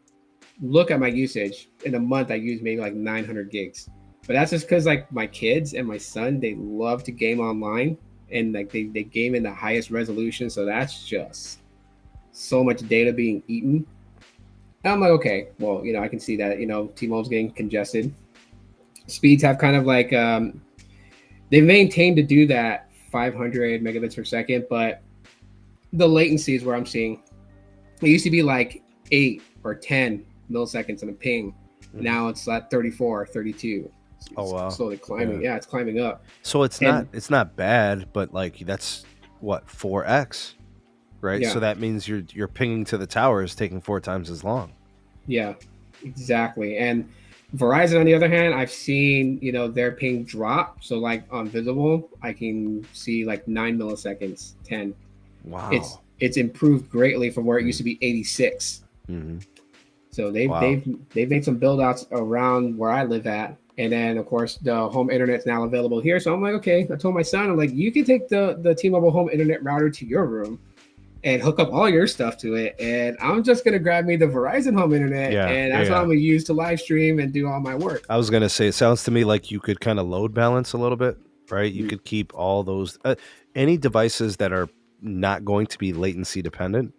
look at my usage in a month. I use maybe like 900 gigs, but that's just because like my kids and my son, they love to game online, and like they game in the highest resolution. So that's just so much data being eaten. And I'm like, okay, well, I can see that T-Mobile's getting congested. Speeds have kind of like they've maintained to do that 500 megabits per second, but the latency is where I'm seeing it used to be like 8 or 10 milliseconds in a ping. Now it's at 34, 32. Oh wow! Slowly climbing. Yeah, it's climbing up. So it's not bad, but like that's what 4x, right? Yeah. So that means you're pinging to the tower is taking 4 times as long. Yeah, exactly. And Verizon, on the other hand, I've seen their ping drop. So like on visible, I can see like 9 milliseconds, 10. Wow. It's improved greatly from where it used to be 86. So they've made some build outs around where I live at. And then of course the home internet's now available here. So I'm like, okay, I told my son, I'm like, you can take the T-Mobile home internet router to your room and hook up all your stuff to it. And I'm just going to grab me the Verizon home internet. And that's what I'm going to use to live stream and do all my work. I was going to say, it sounds to me like you could kind of load balance a little bit, right? You could keep all those, any devices that are not going to be latency dependent,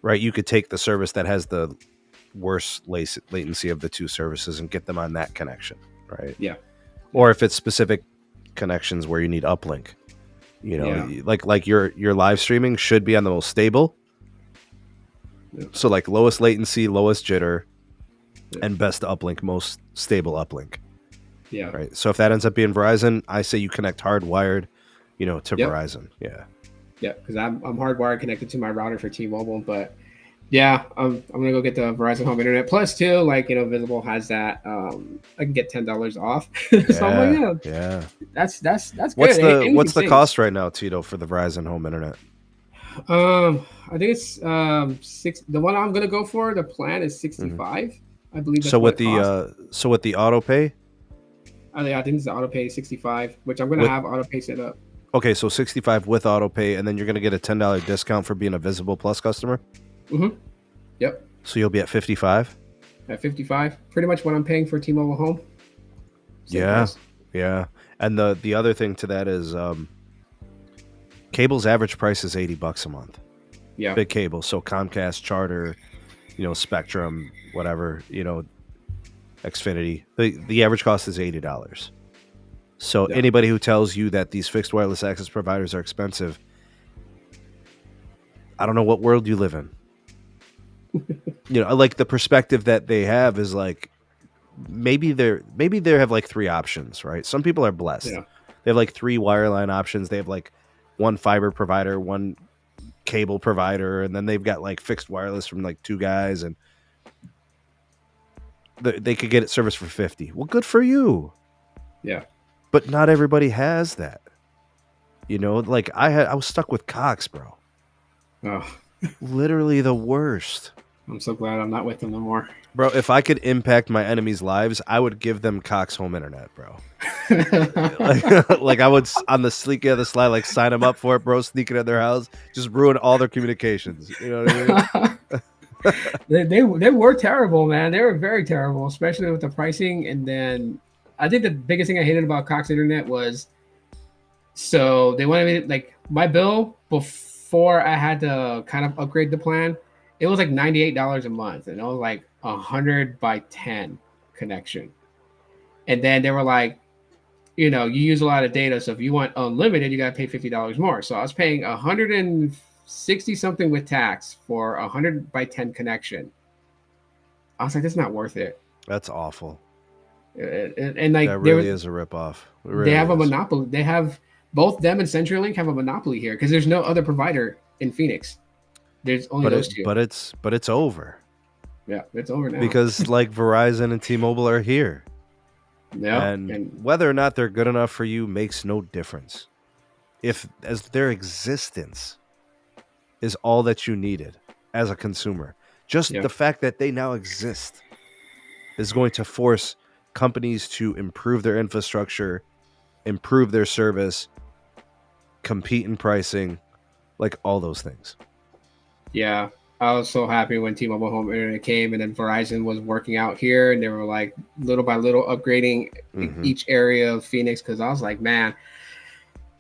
right? You could take the service that has the worst latency of the two services and get them on that connection, right? Yeah. Or if it's specific connections where you need uplink. Like your live streaming should be on the most stable. So like lowest latency, lowest jitter, and best uplink, most stable uplink. Yeah. Right. So if that ends up being Verizon, I say you connect hardwired, to Verizon. Yeah. Yeah, because I'm hardwired connected to my router for T-Mobile, but yeah, I'm gonna go get the Verizon home internet. Plus, too, like Visible has that. I can get $10 off. So I'm like, yeah, that's good. What's the cost right now, Tito, for the Verizon home internet? I think it's six. The one I'm gonna go for, the plan is 65. I believe. That's with the auto pay. I think it's the auto pay 65, which I'm gonna have auto pay set up. Okay, so 65 with auto pay, and then you're gonna get a $10 discount for being a Visible Plus customer. Yep. So you'll be at 55. At 55, pretty much what I'm paying for T-Mobile Home. Yeah. And the other thing to that is cable's average price is $80 a month. Yeah. Big cable. So Comcast, Charter, Spectrum, whatever, Xfinity. The average cost is $80. So anybody who tells you that these fixed wireless access providers are expensive, I don't know what world you live in. Like the perspective that they have is like maybe they have like 3 options, right? Some people are blessed. Yeah. They have like 3 wireline options. They have like 1 fiber provider, 1 cable provider, and then they've got like fixed wireless from like 2 guys, and they could get it serviced for $50. Well, good for you. Yeah. But not everybody has that. Like I was stuck with Cox, bro. Oh. Literally the worst. I'm so glad I'm not with them no more. Bro, if I could impact my enemies' lives, I would give them Cox home internet, bro. like I would on the sleek of the slide, like sign them up for it, bro, sneaking at their house, just ruin all their communications. You know what I mean? they were terrible, man. They were very terrible, especially with the pricing. And then I think the biggest thing I hated about Cox internet was, so they wanted me to, like, my bill before I had to kind of upgrade the plan, it was like $98 a month, and it was like 100 by 10 connection. And then they were like, you use a lot of data, so if you want unlimited, you got to pay $50 more. So I was paying 160 something with tax for 100 by 10 connection. I was like, that's not worth it. That's awful. And like that really is a ripoff. Really they have a monopoly. They have both them and CenturyLink have a monopoly here because there's no other provider in Phoenix. There's only those 2. But it's over. Yeah, it's over now. Because like Verizon and T-Mobile are here. Yeah. And whether or not they're good enough for you makes no difference. As their existence is all that you needed as a consumer. Just the fact that they now exist is going to force companies to improve their infrastructure improve their service, compete in pricing, like all those things. Yeah. I was so happy when T-Mobile Home Internet came, and then Verizon was working out here, and they were like little by little upgrading each area of Phoenix, because I was like, man,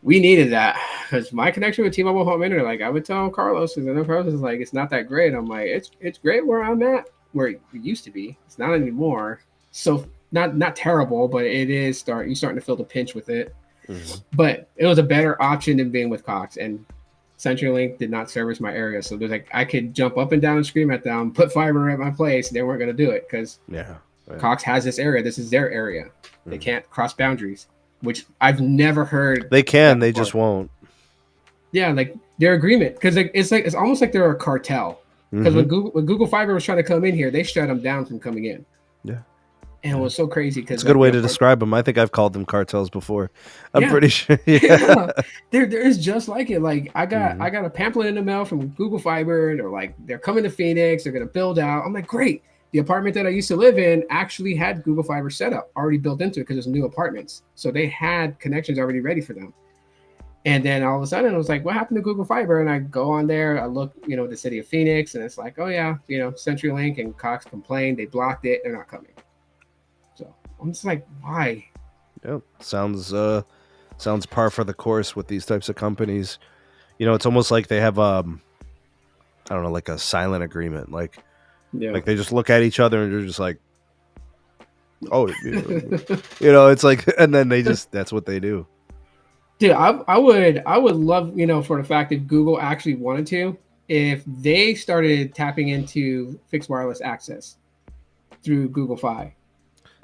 we needed that, because my connection with T-Mobile Home Internet, like I would tell Carlos, because I know Carlos is like, it's not that great. I'm like, it's great where I'm at, where it used to be. It's not anymore. So not terrible, but it is you're starting to feel the pinch with it. But it was a better option than being with Cox, and CenturyLink did not service my area. So there's like, I could jump up and down and scream at them, put fiber at my place. They weren't going to do it because Cox has this area. This is their area. They can't cross boundaries, which I've never heard. They can, they just won't. Yeah, like their agreement, because it's almost like they're a cartel. Because when Google Fiber was trying to come in here, they shut them down from coming in. Yeah. And it was so crazy because it's a good way to describe them. I think I've called them cartels before. I'm pretty sure. Yeah. There is just like it. Like I got a pamphlet in the mail from Google Fiber, and they're coming to Phoenix. They're gonna build out. I'm like, great. The apartment that I used to live in actually had Google Fiber set up already built into it because it's new apartments. So they had connections already ready for them. And then all of a sudden, I was like, what happened to Google Fiber? And I go on there, I look, the city of Phoenix, and it's like, oh yeah, CenturyLink and Cox complained, they blocked it, they're not coming. So I'm just like, why? Yeah, sounds par for the course with these types of companies. It's almost like they have I don't know, like a silent agreement. Like they just look at each other and they're just like, oh, it's like, and then they just that's what they do. Dude, I would love, for the fact that Google actually wanted to, if they started tapping into fixed wireless access through Google Fi.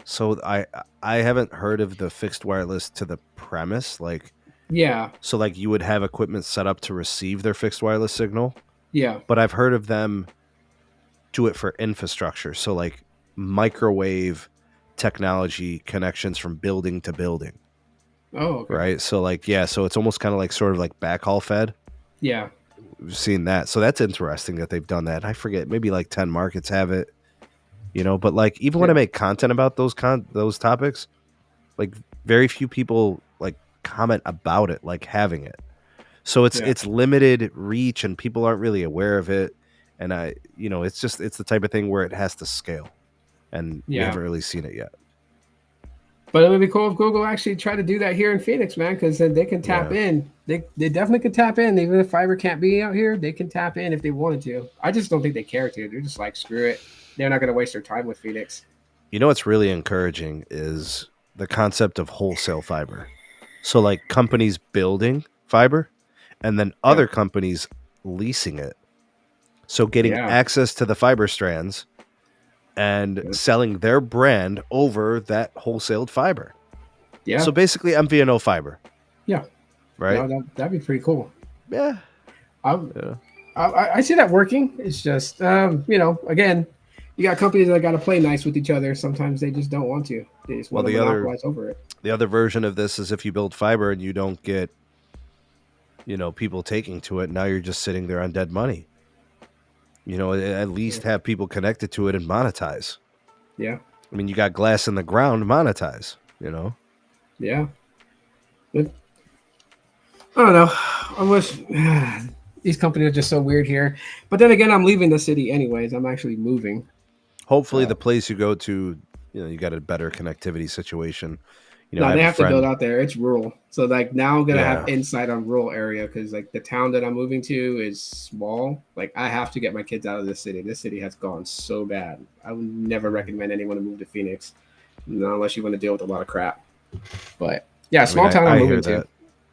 So I haven't heard of the fixed wireless to the premise, like so like you would have equipment set up to receive their fixed wireless signal. Yeah. But I've heard of them do it for infrastructure. So like microwave technology connections from building to building. Oh, okay. Right. So like, so it's almost kind of like sort of like backhaul fed. Yeah. We've seen that. So that's interesting that they've done that. I forget, maybe like 10 markets have it. But like even when I make content about those topics, like very few people like comment about it, like having it. So it's limited reach and people aren't really aware of it. And it's the type of thing where it has to scale, and we haven't really seen it yet. But it would be cool if Google actually tried to do that here in Phoenix, man, because then they can tap in. They definitely can tap in. Even if fiber can't be out here, they can tap in if they wanted to. I just don't think they care to. They're just like, screw it. They're not going to waste their time with Phoenix. What's really encouraging is the concept of wholesale fiber. So like companies building fiber and then other companies leasing it. So getting access to the fiber strands and selling their brand over that wholesaled fiber. Yeah. So basically MVNO fiber. Yeah. Right? No, that'd be pretty cool. Yeah. I see that working. It's just, again, you got companies that got to play nice with each other. Sometimes they just don't want to. They just want to monopolize over it. The other version of this is if you build fiber and you don't get, people taking to it, now you're just sitting there on dead money. At least have people connected to it and monetize. Yeah. I mean, you got glass in the ground, monetize, Yeah. But, I don't know. I wish these companies are just so weird here. But then again, I'm leaving the city anyways. I'm actually moving. Hopefully the place you go to, you got a better connectivity situation. No, they have to build out there. It's rural. So like now I'm going to have insight on rural area because like the town that I'm moving to is small. Like I have to get my kids out of this city. This city has gone so bad. I would never recommend anyone to move to Phoenix, not unless you want to deal with a lot of crap. But yeah, small town I'm moving to.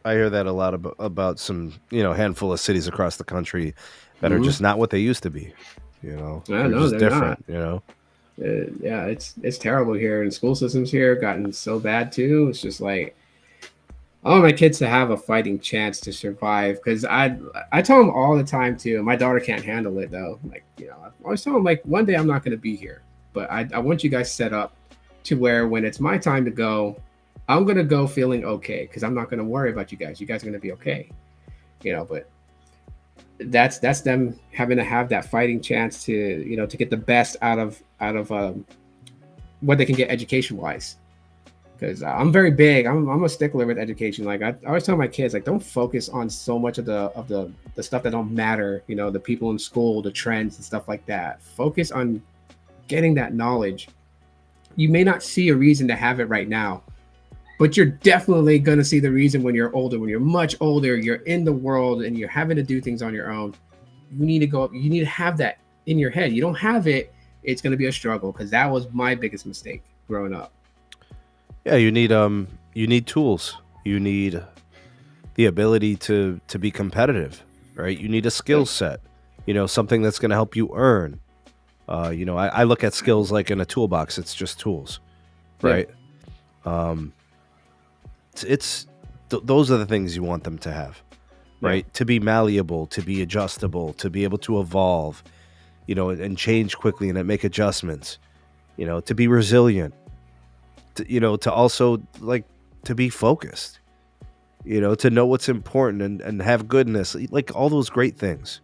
I hear that a lot about some, handful of cities across the country that are just not what they used to be. They're just different. Not. It's terrible here, and school systems here have gotten so bad too. It's just like I want my kids to have a fighting chance to survive, because I tell them all the time too. My daughter can't handle it though. Like I always tell them like one day I'm not going to be here, but I want you guys set up to where when it's my time to go, I'm going to go feeling okay, because I'm not going to worry about you guys. You guys are going to be okay, but that's them having to have that fighting chance to to get the best out of what they can get education wise. because I'm very big. I'm a stickler with education. Like I always tell my kids, like don't focus on so much of the stuff that don't matter. You know, the people in school, the trends and stuff like that. Focus on getting that knowledge. You may not see a reason to have it right now, but you're definitely gonna see the reason when you're older. When you're much older, you're in the world and you're having to do things on your own. You need to go. You need to have that in your head. You don't have it, it's gonna be a struggle because that was my biggest mistake growing up. Yeah, you need tools. You need the ability to be competitive, right? You need a skill set, something that's going to help you earn. I look at skills like in a toolbox. It's just tools, right? Yeah. Those are the things you want them to have, right? Yeah. To be malleable, to be adjustable, to be able to evolve, and change quickly and make adjustments, to be resilient, to also like to be focused, to know what's important and have goodness, like all those great things,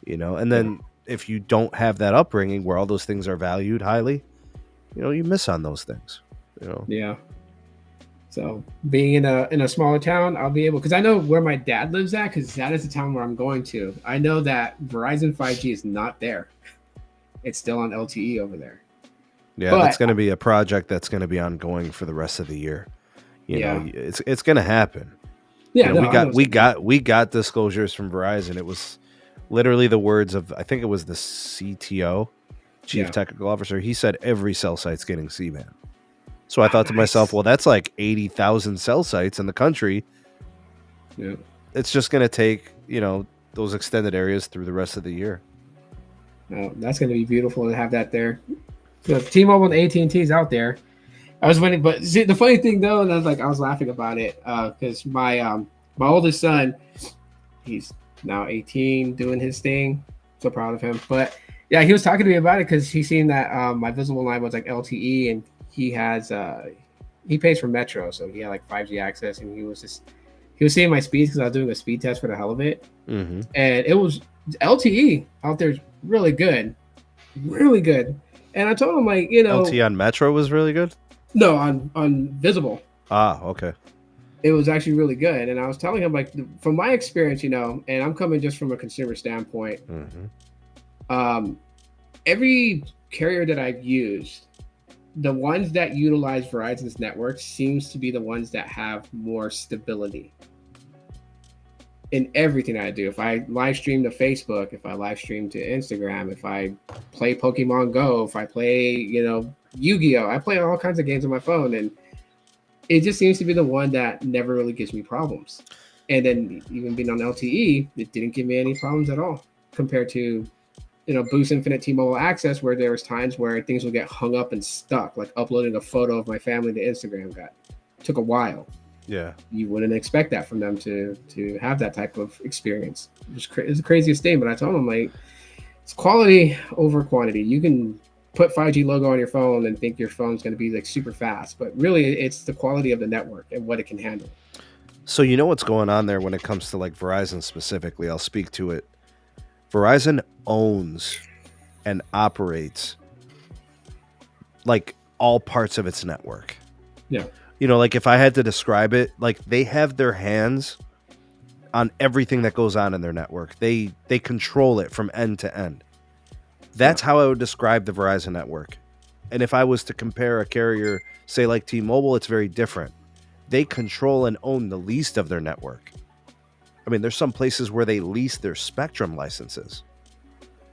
and then if you don't have that upbringing where all those things are valued highly, you miss on those things, Yeah. So being in a smaller town, I'll be able, because I know where my dad lives at, because that is the town where I'm going to. I know that Verizon 5G is not there. It's still on LTE over there. Yeah, but that's going to be a project that's going to be ongoing for the rest of the year. You know, it's going to happen. Yeah, we got disclosures from Verizon. It was literally the words of, I think it was the CTO, Chief Technical Officer. He said every cell site's getting C-band. So I thought to myself, well, that's like 80,000 cell sites in the country. Yeah, it's just going to take those extended areas through the rest of the year. Oh, that's going to be beautiful to have that there. So T-Mobile and AT&T is out there. I was wondering, but see, the funny thing though, and I was laughing about it because my oldest son, he's now 18, doing his thing. So proud of him. But yeah, he was talking to me about it because he's seen that my visible line was like LTE, and he has he pays for Metro, so he had like 5G access, and he was seeing my speeds because I was doing a speed test for the hell of it, and it was LTE out there, really good. And I told him, like, LTE on Metro was really good. No, on visible. Ah, okay. It was actually really good, and I was telling him, like, from my experience, and I'm coming just from a consumer standpoint. Every carrier that I've used, the ones that utilize Verizon's network seems to be the ones that have more stability in everything I do. If I live stream to Facebook, if I live stream to Instagram, if I play Pokemon Go, if I play, Yu-Gi-Oh, I play all kinds of games on my phone, and it just seems to be the one that never really gives me problems. And then even being on LTE, it didn't give me any problems at all compared to, Boost Infinite T-Mobile Access, where there was times where things would get hung up and stuck, like uploading a photo of my family to Instagram took a while. Yeah, you wouldn't expect that from them to have that type of experience. It's the craziest thing, but I told them, like, it's quality over quantity. You can put 5G logo on your phone and think your phone's going to be like super fast, but really it's the quality of the network and what it can handle. So what's going on there when it comes to like Verizon specifically. I'll speak to it. Verizon owns and operates like all parts of its network. Yeah. Like if I had to describe it, like they have their hands on everything that goes on in their network. They control it from end to end. That's how I would describe the Verizon network. And if I was to compare a carrier, say like T-Mobile, it's very different. They control and own the least of their network. I mean, there's some places where they lease their spectrum licenses.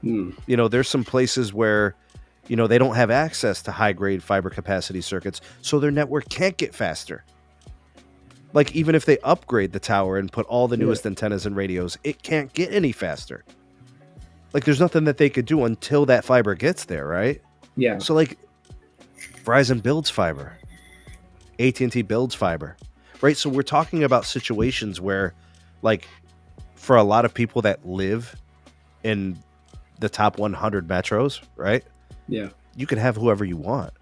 There's some places where, they don't have access to high-grade fiber capacity circuits, so their network can't get faster. Like, even if they upgrade the tower and put all the newest antennas and radios, it can't get any faster. Like, there's nothing that they could do until that fiber gets there, right? Yeah. So, like, Verizon builds fiber. AT&T builds fiber, right? So we're talking about situations where, like, for a lot of people that live in the top 100 metros, right? Yeah. You can have whoever you want.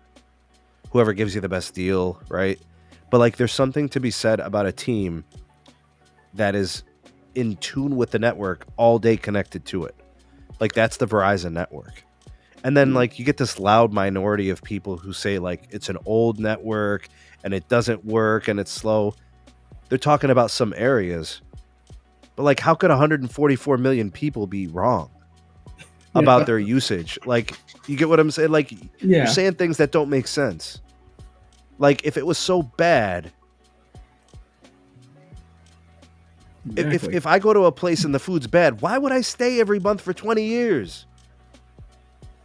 Whoever gives you the best deal, right? But, like, there's something to be said about a team that is in tune with the network all day connected to it. Like, that's the Verizon network. And then, like, you get this loud minority of people who say, like, it's an old network, and it doesn't work and it's slow. They're talking about some areas. But like, how could 144 million people be wrong about their usage? Like, you get what I'm saying? Like, you're saying things that don't make sense. Like, if it was so bad, if I go to a place and the food's bad, why would I stay every month for 20 years?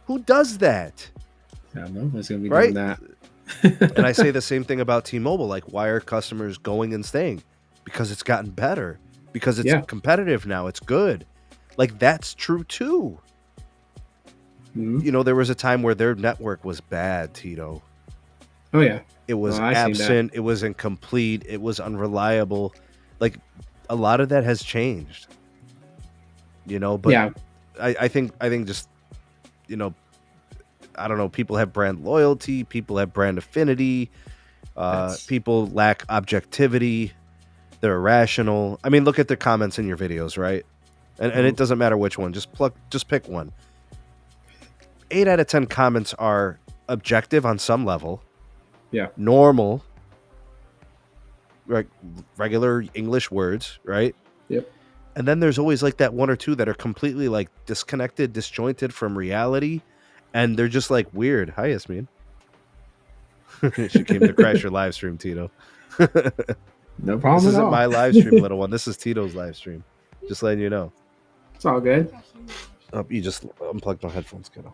Who does that? I don't know if it's going to be doing that. And I say the same thing about T-Mobile. Like, why are customers going and staying? Because it's gotten better. Because it's competitive now. It's good. Like, that's true too. Mm-hmm. You know, there was a time where their network was bad, Tito. Oh, yeah. It was absent. It was incomplete. It was unreliable. Like, a lot of that has changed. You know, but I think just, you know, I don't know. People have brand loyalty. People have brand affinity. People lack objectivity. They're irrational. I mean, look at the comments in your videos, right? And it doesn't matter which one. Just pick one. 8 out of 10 comments are objective on some level. Yeah. Normal. Like regular English words, right? Yep. And then there's always like that one or two that are completely like disconnected, disjointed from reality. And they're just like weird. Hi, Yasmin. She came to crash your live stream, Tito. No problem. This isn't my live stream, little one. This is Tito's live stream. Just letting you know. It's all good. Oh, you just unplugged my headphones, kiddo.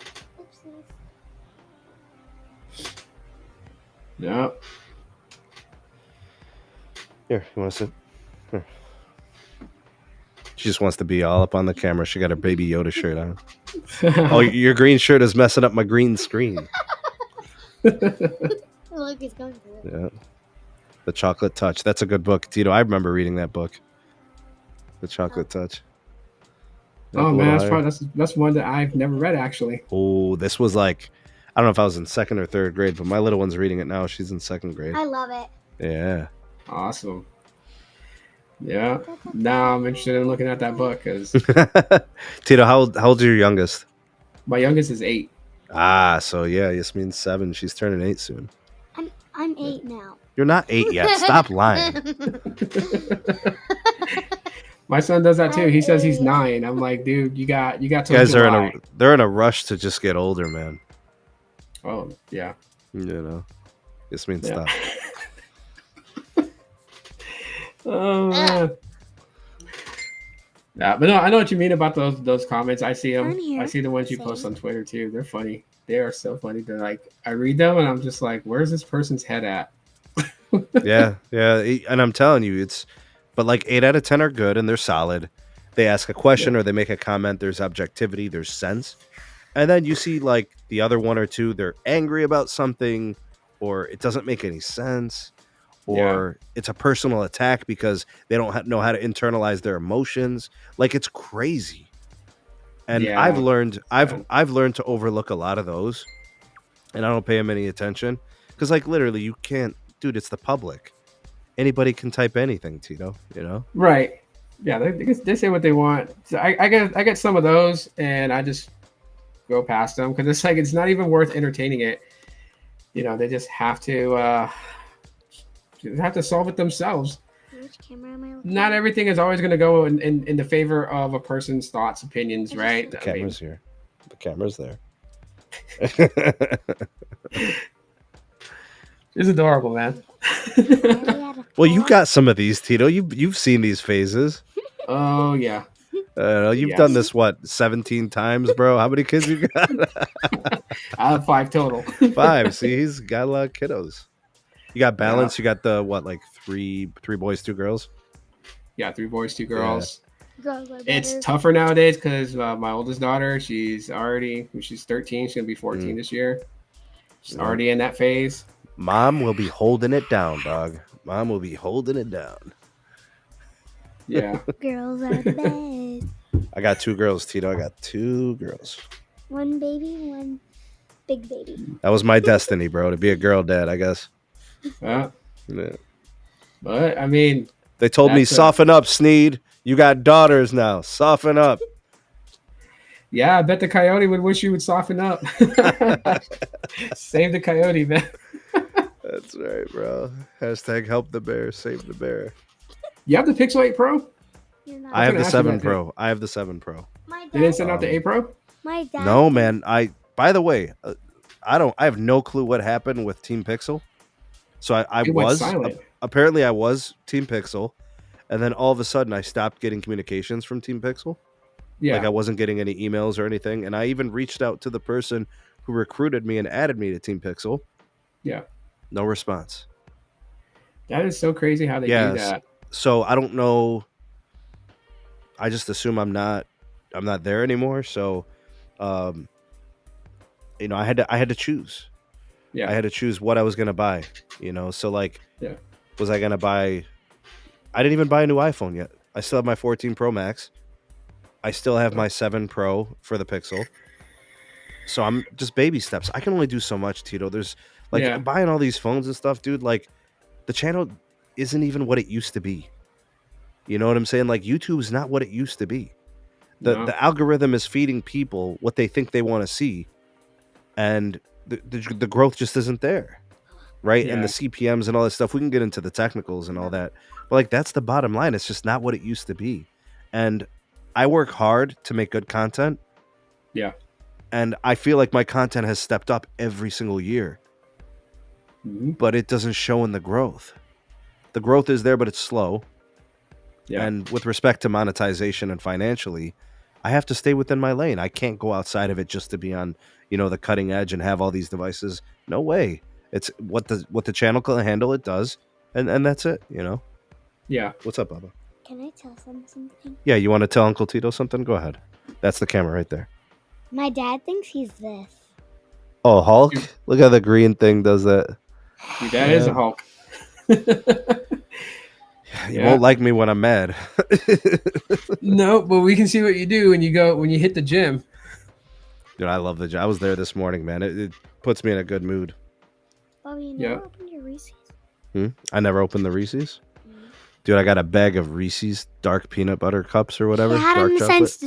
Yep. Here, you want to sit? Here. She just wants to be all up on the camera. She got her Baby Yoda shirt on. Oh, your green shirt is messing up my green screen. Look, it's going through. Yeah. The Chocolate Touch. That's a good book, Tito. I remember reading that book. The Chocolate Touch. Oh man, that's one that I've never read actually. Oh, this was like, I don't know if I was in 2nd or 3rd grade, but my little one's reading it now. She's in 2nd grade. I love it. Yeah. Awesome. Yeah. Now I'm interested in looking at that book because Tito, how old's your youngest? My youngest is 8. Ah, so yeah, Yasmin's 7. She's turning 8 soon. I'm 8 now. You're not 8 yet. Stop lying. My son does that too. He says he's 9. I'm like, dude, you got to. Guys are they're in a rush to just get older, man. Oh yeah. You know, Yasmin, stop. Oh man. Yeah, but no, I know what you mean about those comments. I see them. I see the ones you post on Twitter too. They're funny. They are so funny. They're like, I read them and I'm just like, where's this person's head at? yeah. And I'm telling you, but like 8 out of 10 are good and they're solid. They ask a question or they make a comment. There's objectivity. There's sense. And then you see like the other 1 or 2, they're angry about something or it doesn't make any sense. Or it's a personal attack because they don't know how to internalize their emotions. Like it's crazy. And I've learned to overlook a lot of those, and I don't pay them any attention because, like, literally, you can't, dude. It's the public. Anybody can type anything, Tito. You know, right? Yeah, they say what they want. So I get some of those, and I just go past them because it's like it's not even worth entertaining it. You know, they just have to. They have to solve it themselves. Which camera am I looking Not everything is always going to go in the favor of a person's thoughts, opinions, right? The camera's here. The camera's there. It's adorable, man. Well, you got some of these, Tito. You've seen these phases. Oh yeah. You've done this 17 times, bro. How many kids you got? I have 5 total. 5. See, he's got a lot of kiddos. You got balance. You got the like three boys, 2 girls. Yeah, 3 boys, 2 girls. Girls are It's better. tougher nowadays because my oldest daughter, she's 13. She's gonna be 14 this year. She's already in that phase. Mom will be holding it down, dog. Mom will be holding it down. Yeah. Girls are the best. I got 2 girls, Tito. I got 2 girls. 1 baby, 1 big baby. That was my destiny, bro, to be a girl dad, I guess. Yeah. Yeah. But I mean, they told me, soften up, Sneed. You got daughters now. Soften up. Yeah, I bet the coyote would wish you would soften up. Save the coyote, man. That's right, bro. Hashtag help the bear, save the bear. You have the Pixel 8 Pro? You're not. I I was have gonna the ask you 7 that today. Pro. I have the 7 Pro. My They didn't dad. send out the 8 Pro? My dad. No, thinks- man. By the way, I have no clue what happened with Team Pixel. So I It went was silent. apparently I was Team Pixel, and then all of a sudden I stopped getting communications from Team Pixel. Like Yeah. I wasn't getting any emails or anything, and I even reached out to the person who recruited me and added me to Team Pixel. Yeah. No response. That is so crazy how they do Yes. that. So I don't know. I just assume I'm not there anymore. So, um, I had to choose. I Yeah. had to choose what I was gonna buy. So like, Yeah. was I gonna buy? I didn't even buy a new iPhone yet. I still have my 14 Pro Max. I still have my 7 Pro for the Pixel. So I'm just baby steps. I can only do so much, Tito. There's like Yeah. buying all these phones and stuff, dude. Like the channel isn't even what it used to be. You know what I'm saying? Like YouTube's not what it used to be. The No. the algorithm is feeding people what they think they want to see, and the growth just isn't there, right? And Yeah. the CPMS and all that stuff. We can get into the technicals and all that, but like that's the bottom line. It's just not what it used to be. And I work hard to make good content, Yeah. and I feel like my content has stepped up every single year, Hmm. but it doesn't show in the growth. The growth is there, but it's slow. Yeah. And with respect to monetization and financially, I have to stay within my lane. I can't go outside of it just to be on, the cutting edge and have all these devices. No way. It's what the channel can handle, it does, and that's it. Yeah. What's up, Bubba? Can I tell them something? Yeah, you want to tell Uncle Tito something? Go ahead. That's the camera right there. My dad thinks he's this. Oh, Hulk! Look how the green thing does that. Your dad is a Hulk. You won't like me when I'm mad. No, but we can see what you do when you hit the gym. Dude, I love the gym. I was there this morning, man. It puts me in a good mood. Bobby, you Yeah. never opened your Reese's? I never opened the Reese's. Dude, I got a bag of Reese's dark peanut butter cups or whatever. I had dark them chocolate. since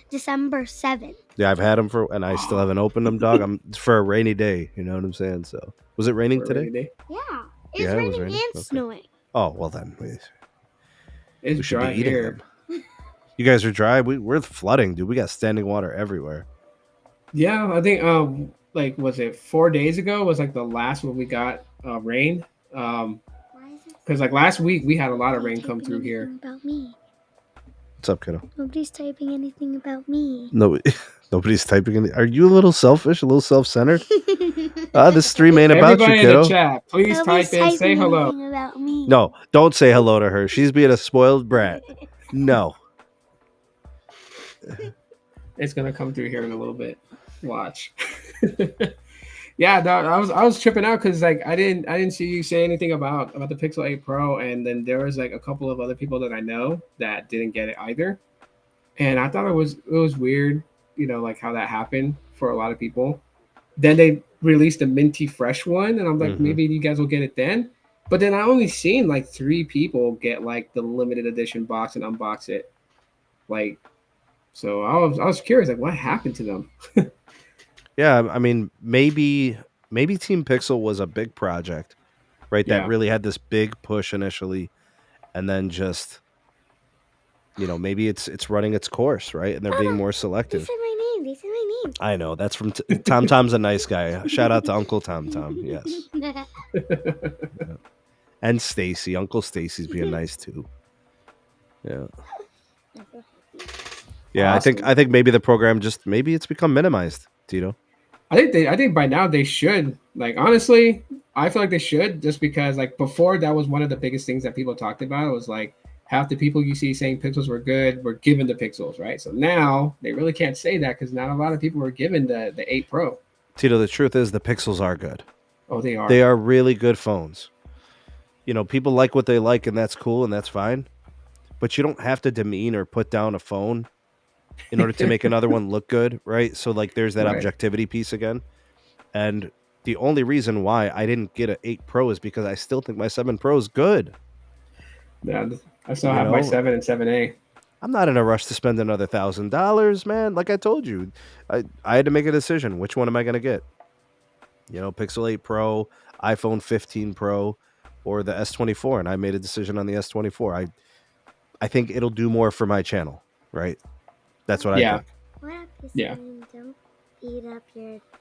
December 7th. Yeah, I've had them and I still haven't opened them, dog. It's for a rainy day. You know what I'm saying? So, was it raining For a today? rainy day. Yeah. Yeah, it was Raining raining. and Okay. snowing. Oh, well then, It's we should dry be eating here. them. You guys are dry. We're flooding, dude. We got standing water everywhere. Yeah, I think like was it 4 days ago was like the last one we got rain. Why is it Because like last week we had a lot of nobody rain come typing through here. anything about me? What's up, kiddo? Nobody's typing anything about me. Nobody's typing in. Are you a little selfish, a little self-centered? This stream ain't about Everybody you, in the kiddo. chat, please Nobody's type in, say typing hello. anything about me. No, don't say hello to her. She's being a spoiled brat. No. It's gonna come through here in a little bit. Watch. Yeah, dog, I was tripping out because like I didn't see you say anything about the Pixel 8 Pro, and then there was like a couple of other people that I know that didn't get it either, and I thought it was weird, like how that happened for a lot of people. Then they released a minty fresh one, and I'm like, maybe you guys will get it then. But then I only seen like 3 people get like the limited edition box and unbox it, like. So I was curious, like what happened to them? Yeah, I mean, maybe Team Pixel was a big project, right? Yeah. That really had this big push initially, and then just, maybe it's running its course, right? And they're being more They selective. said my name. They said my name. I know that's from Tom. Tom's a nice guy. Shout out to Uncle Tom. Yes, and Stacy. Uncle Stacy's being nice too. Yeah. Yeah, Awesome. I think maybe the program maybe it's become minimized, Tito. I think by now they should. Like honestly, I feel like they should just because like before that was one of the biggest things that people talked about. It was like half the people you see saying pixels were good were given the pixels, right? So now they really can't say that because not a lot of people were given the 8 Pro. Tito, the truth is the Pixels are good. Oh, they are. They are really good phones. People like what they like, and that's cool, and that's fine. But you don't have to demean or put down a phone in order to make another one look good, right? So, like, there's that Right. objectivity piece again. And the only reason why I didn't get an 8 Pro is because I still think my 7 Pro is good. Yeah, I still have my 7 and 7A. I'm not in a rush to spend another $1,000, man. Like I told you, I had to make a decision. Which one am I going to get? Pixel 8 Pro, iPhone 15 Pro, or the S24, and I made a decision on the S24. I think it'll do more for my channel, right? That's what I think. Yeah.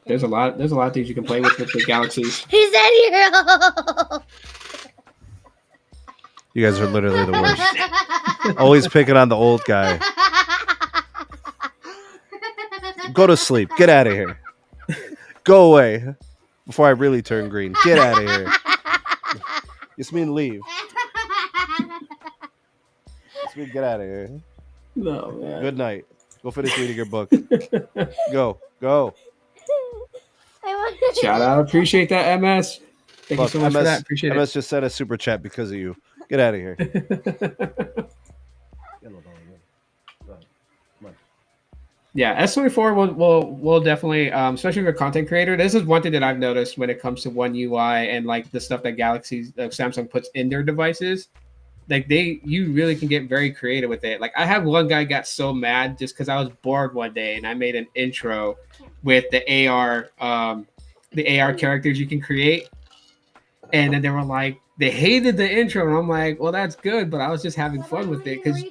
There's a lot of things you can play with the Galaxies. He's at here. You guys are literally the worst. Always picking on the old guy. Go to sleep. Get out of here. Go away before I really turn green. Get out of here. Yasmin, leave. Yasmin, get out of here. No, man. Good night. Go finish reading your book. Go. Shout out. Appreciate that, MS. Thank you so much for that. Appreciate MS just sent a super chat because of you. Get out of here. Yeah, S24 will definitely, especially for a content creator. This is one thing that I've noticed when it comes to One UI and like the stuff that Samsung puts in their devices. Like you really can get very creative with it. Like I had one guy got so mad just because I was bored one day and I made an intro with the AR characters you can create, and then they were like they hated the intro, and I'm like, well, that's good, but I was just having fun with it because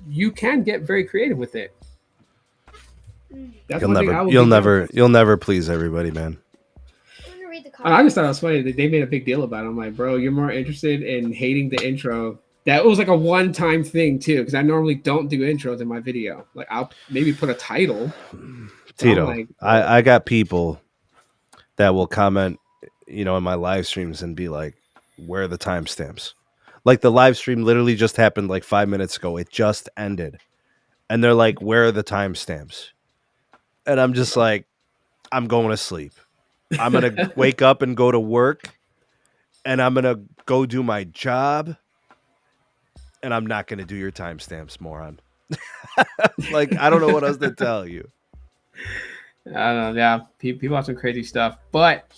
you can get very creative with it. You'll never please everybody, man. I just thought it was funny that they made a big deal about it. I'm like, bro, you're more interested in hating the intro. That was like a one-time thing too, because I normally don't do intros in my video. Like I'll maybe put a title. Tito, like, I got people that will comment, in my live streams and be like, where are the timestamps? Like the live stream literally just happened like 5 minutes ago. It just ended. And they're like, where are the timestamps? And I'm just like, I'm going to sleep. I'm going to wake up and go to work, and I'm going to go do my job, and I'm not going to do your timestamps, moron. Like, I don't know what else to tell you. I don't know. Yeah, people have some crazy stuff. But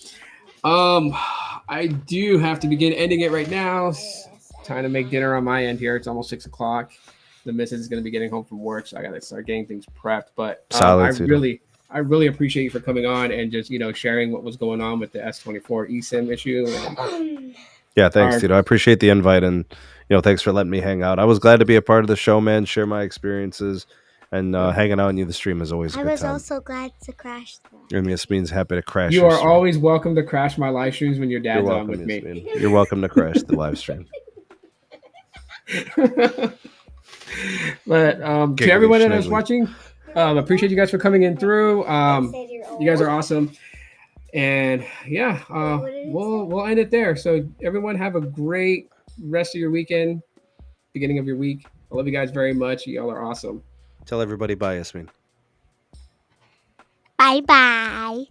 I do have to begin ending it right now. Time to make dinner on my end here. It's almost 6 o'clock. The missus is going to be getting home from work, so I got to start getting things prepped. But I really appreciate you for coming on and just, sharing what was going on with the S24 eSIM issue. Yeah, thanks, Tito. I appreciate the invite, and, thanks for letting me hang out. I was glad to be a part of the show, man, share my experiences, and hanging out on the stream is always a good time. I was also glad to crash them. And Yasmin's happy to crash. You are always welcome to crash my live streams when your dad's on with Yasmin. Me. You're welcome to crash the live stream. But to everyone that is watching, appreciate you guys for coming in through. You guys are awesome, and yeah, we'll end it there. So everyone have a great rest of your weekend, beginning of your week. I love you guys very much. Y'all are awesome. Tell everybody bye, Yasmin. Bye.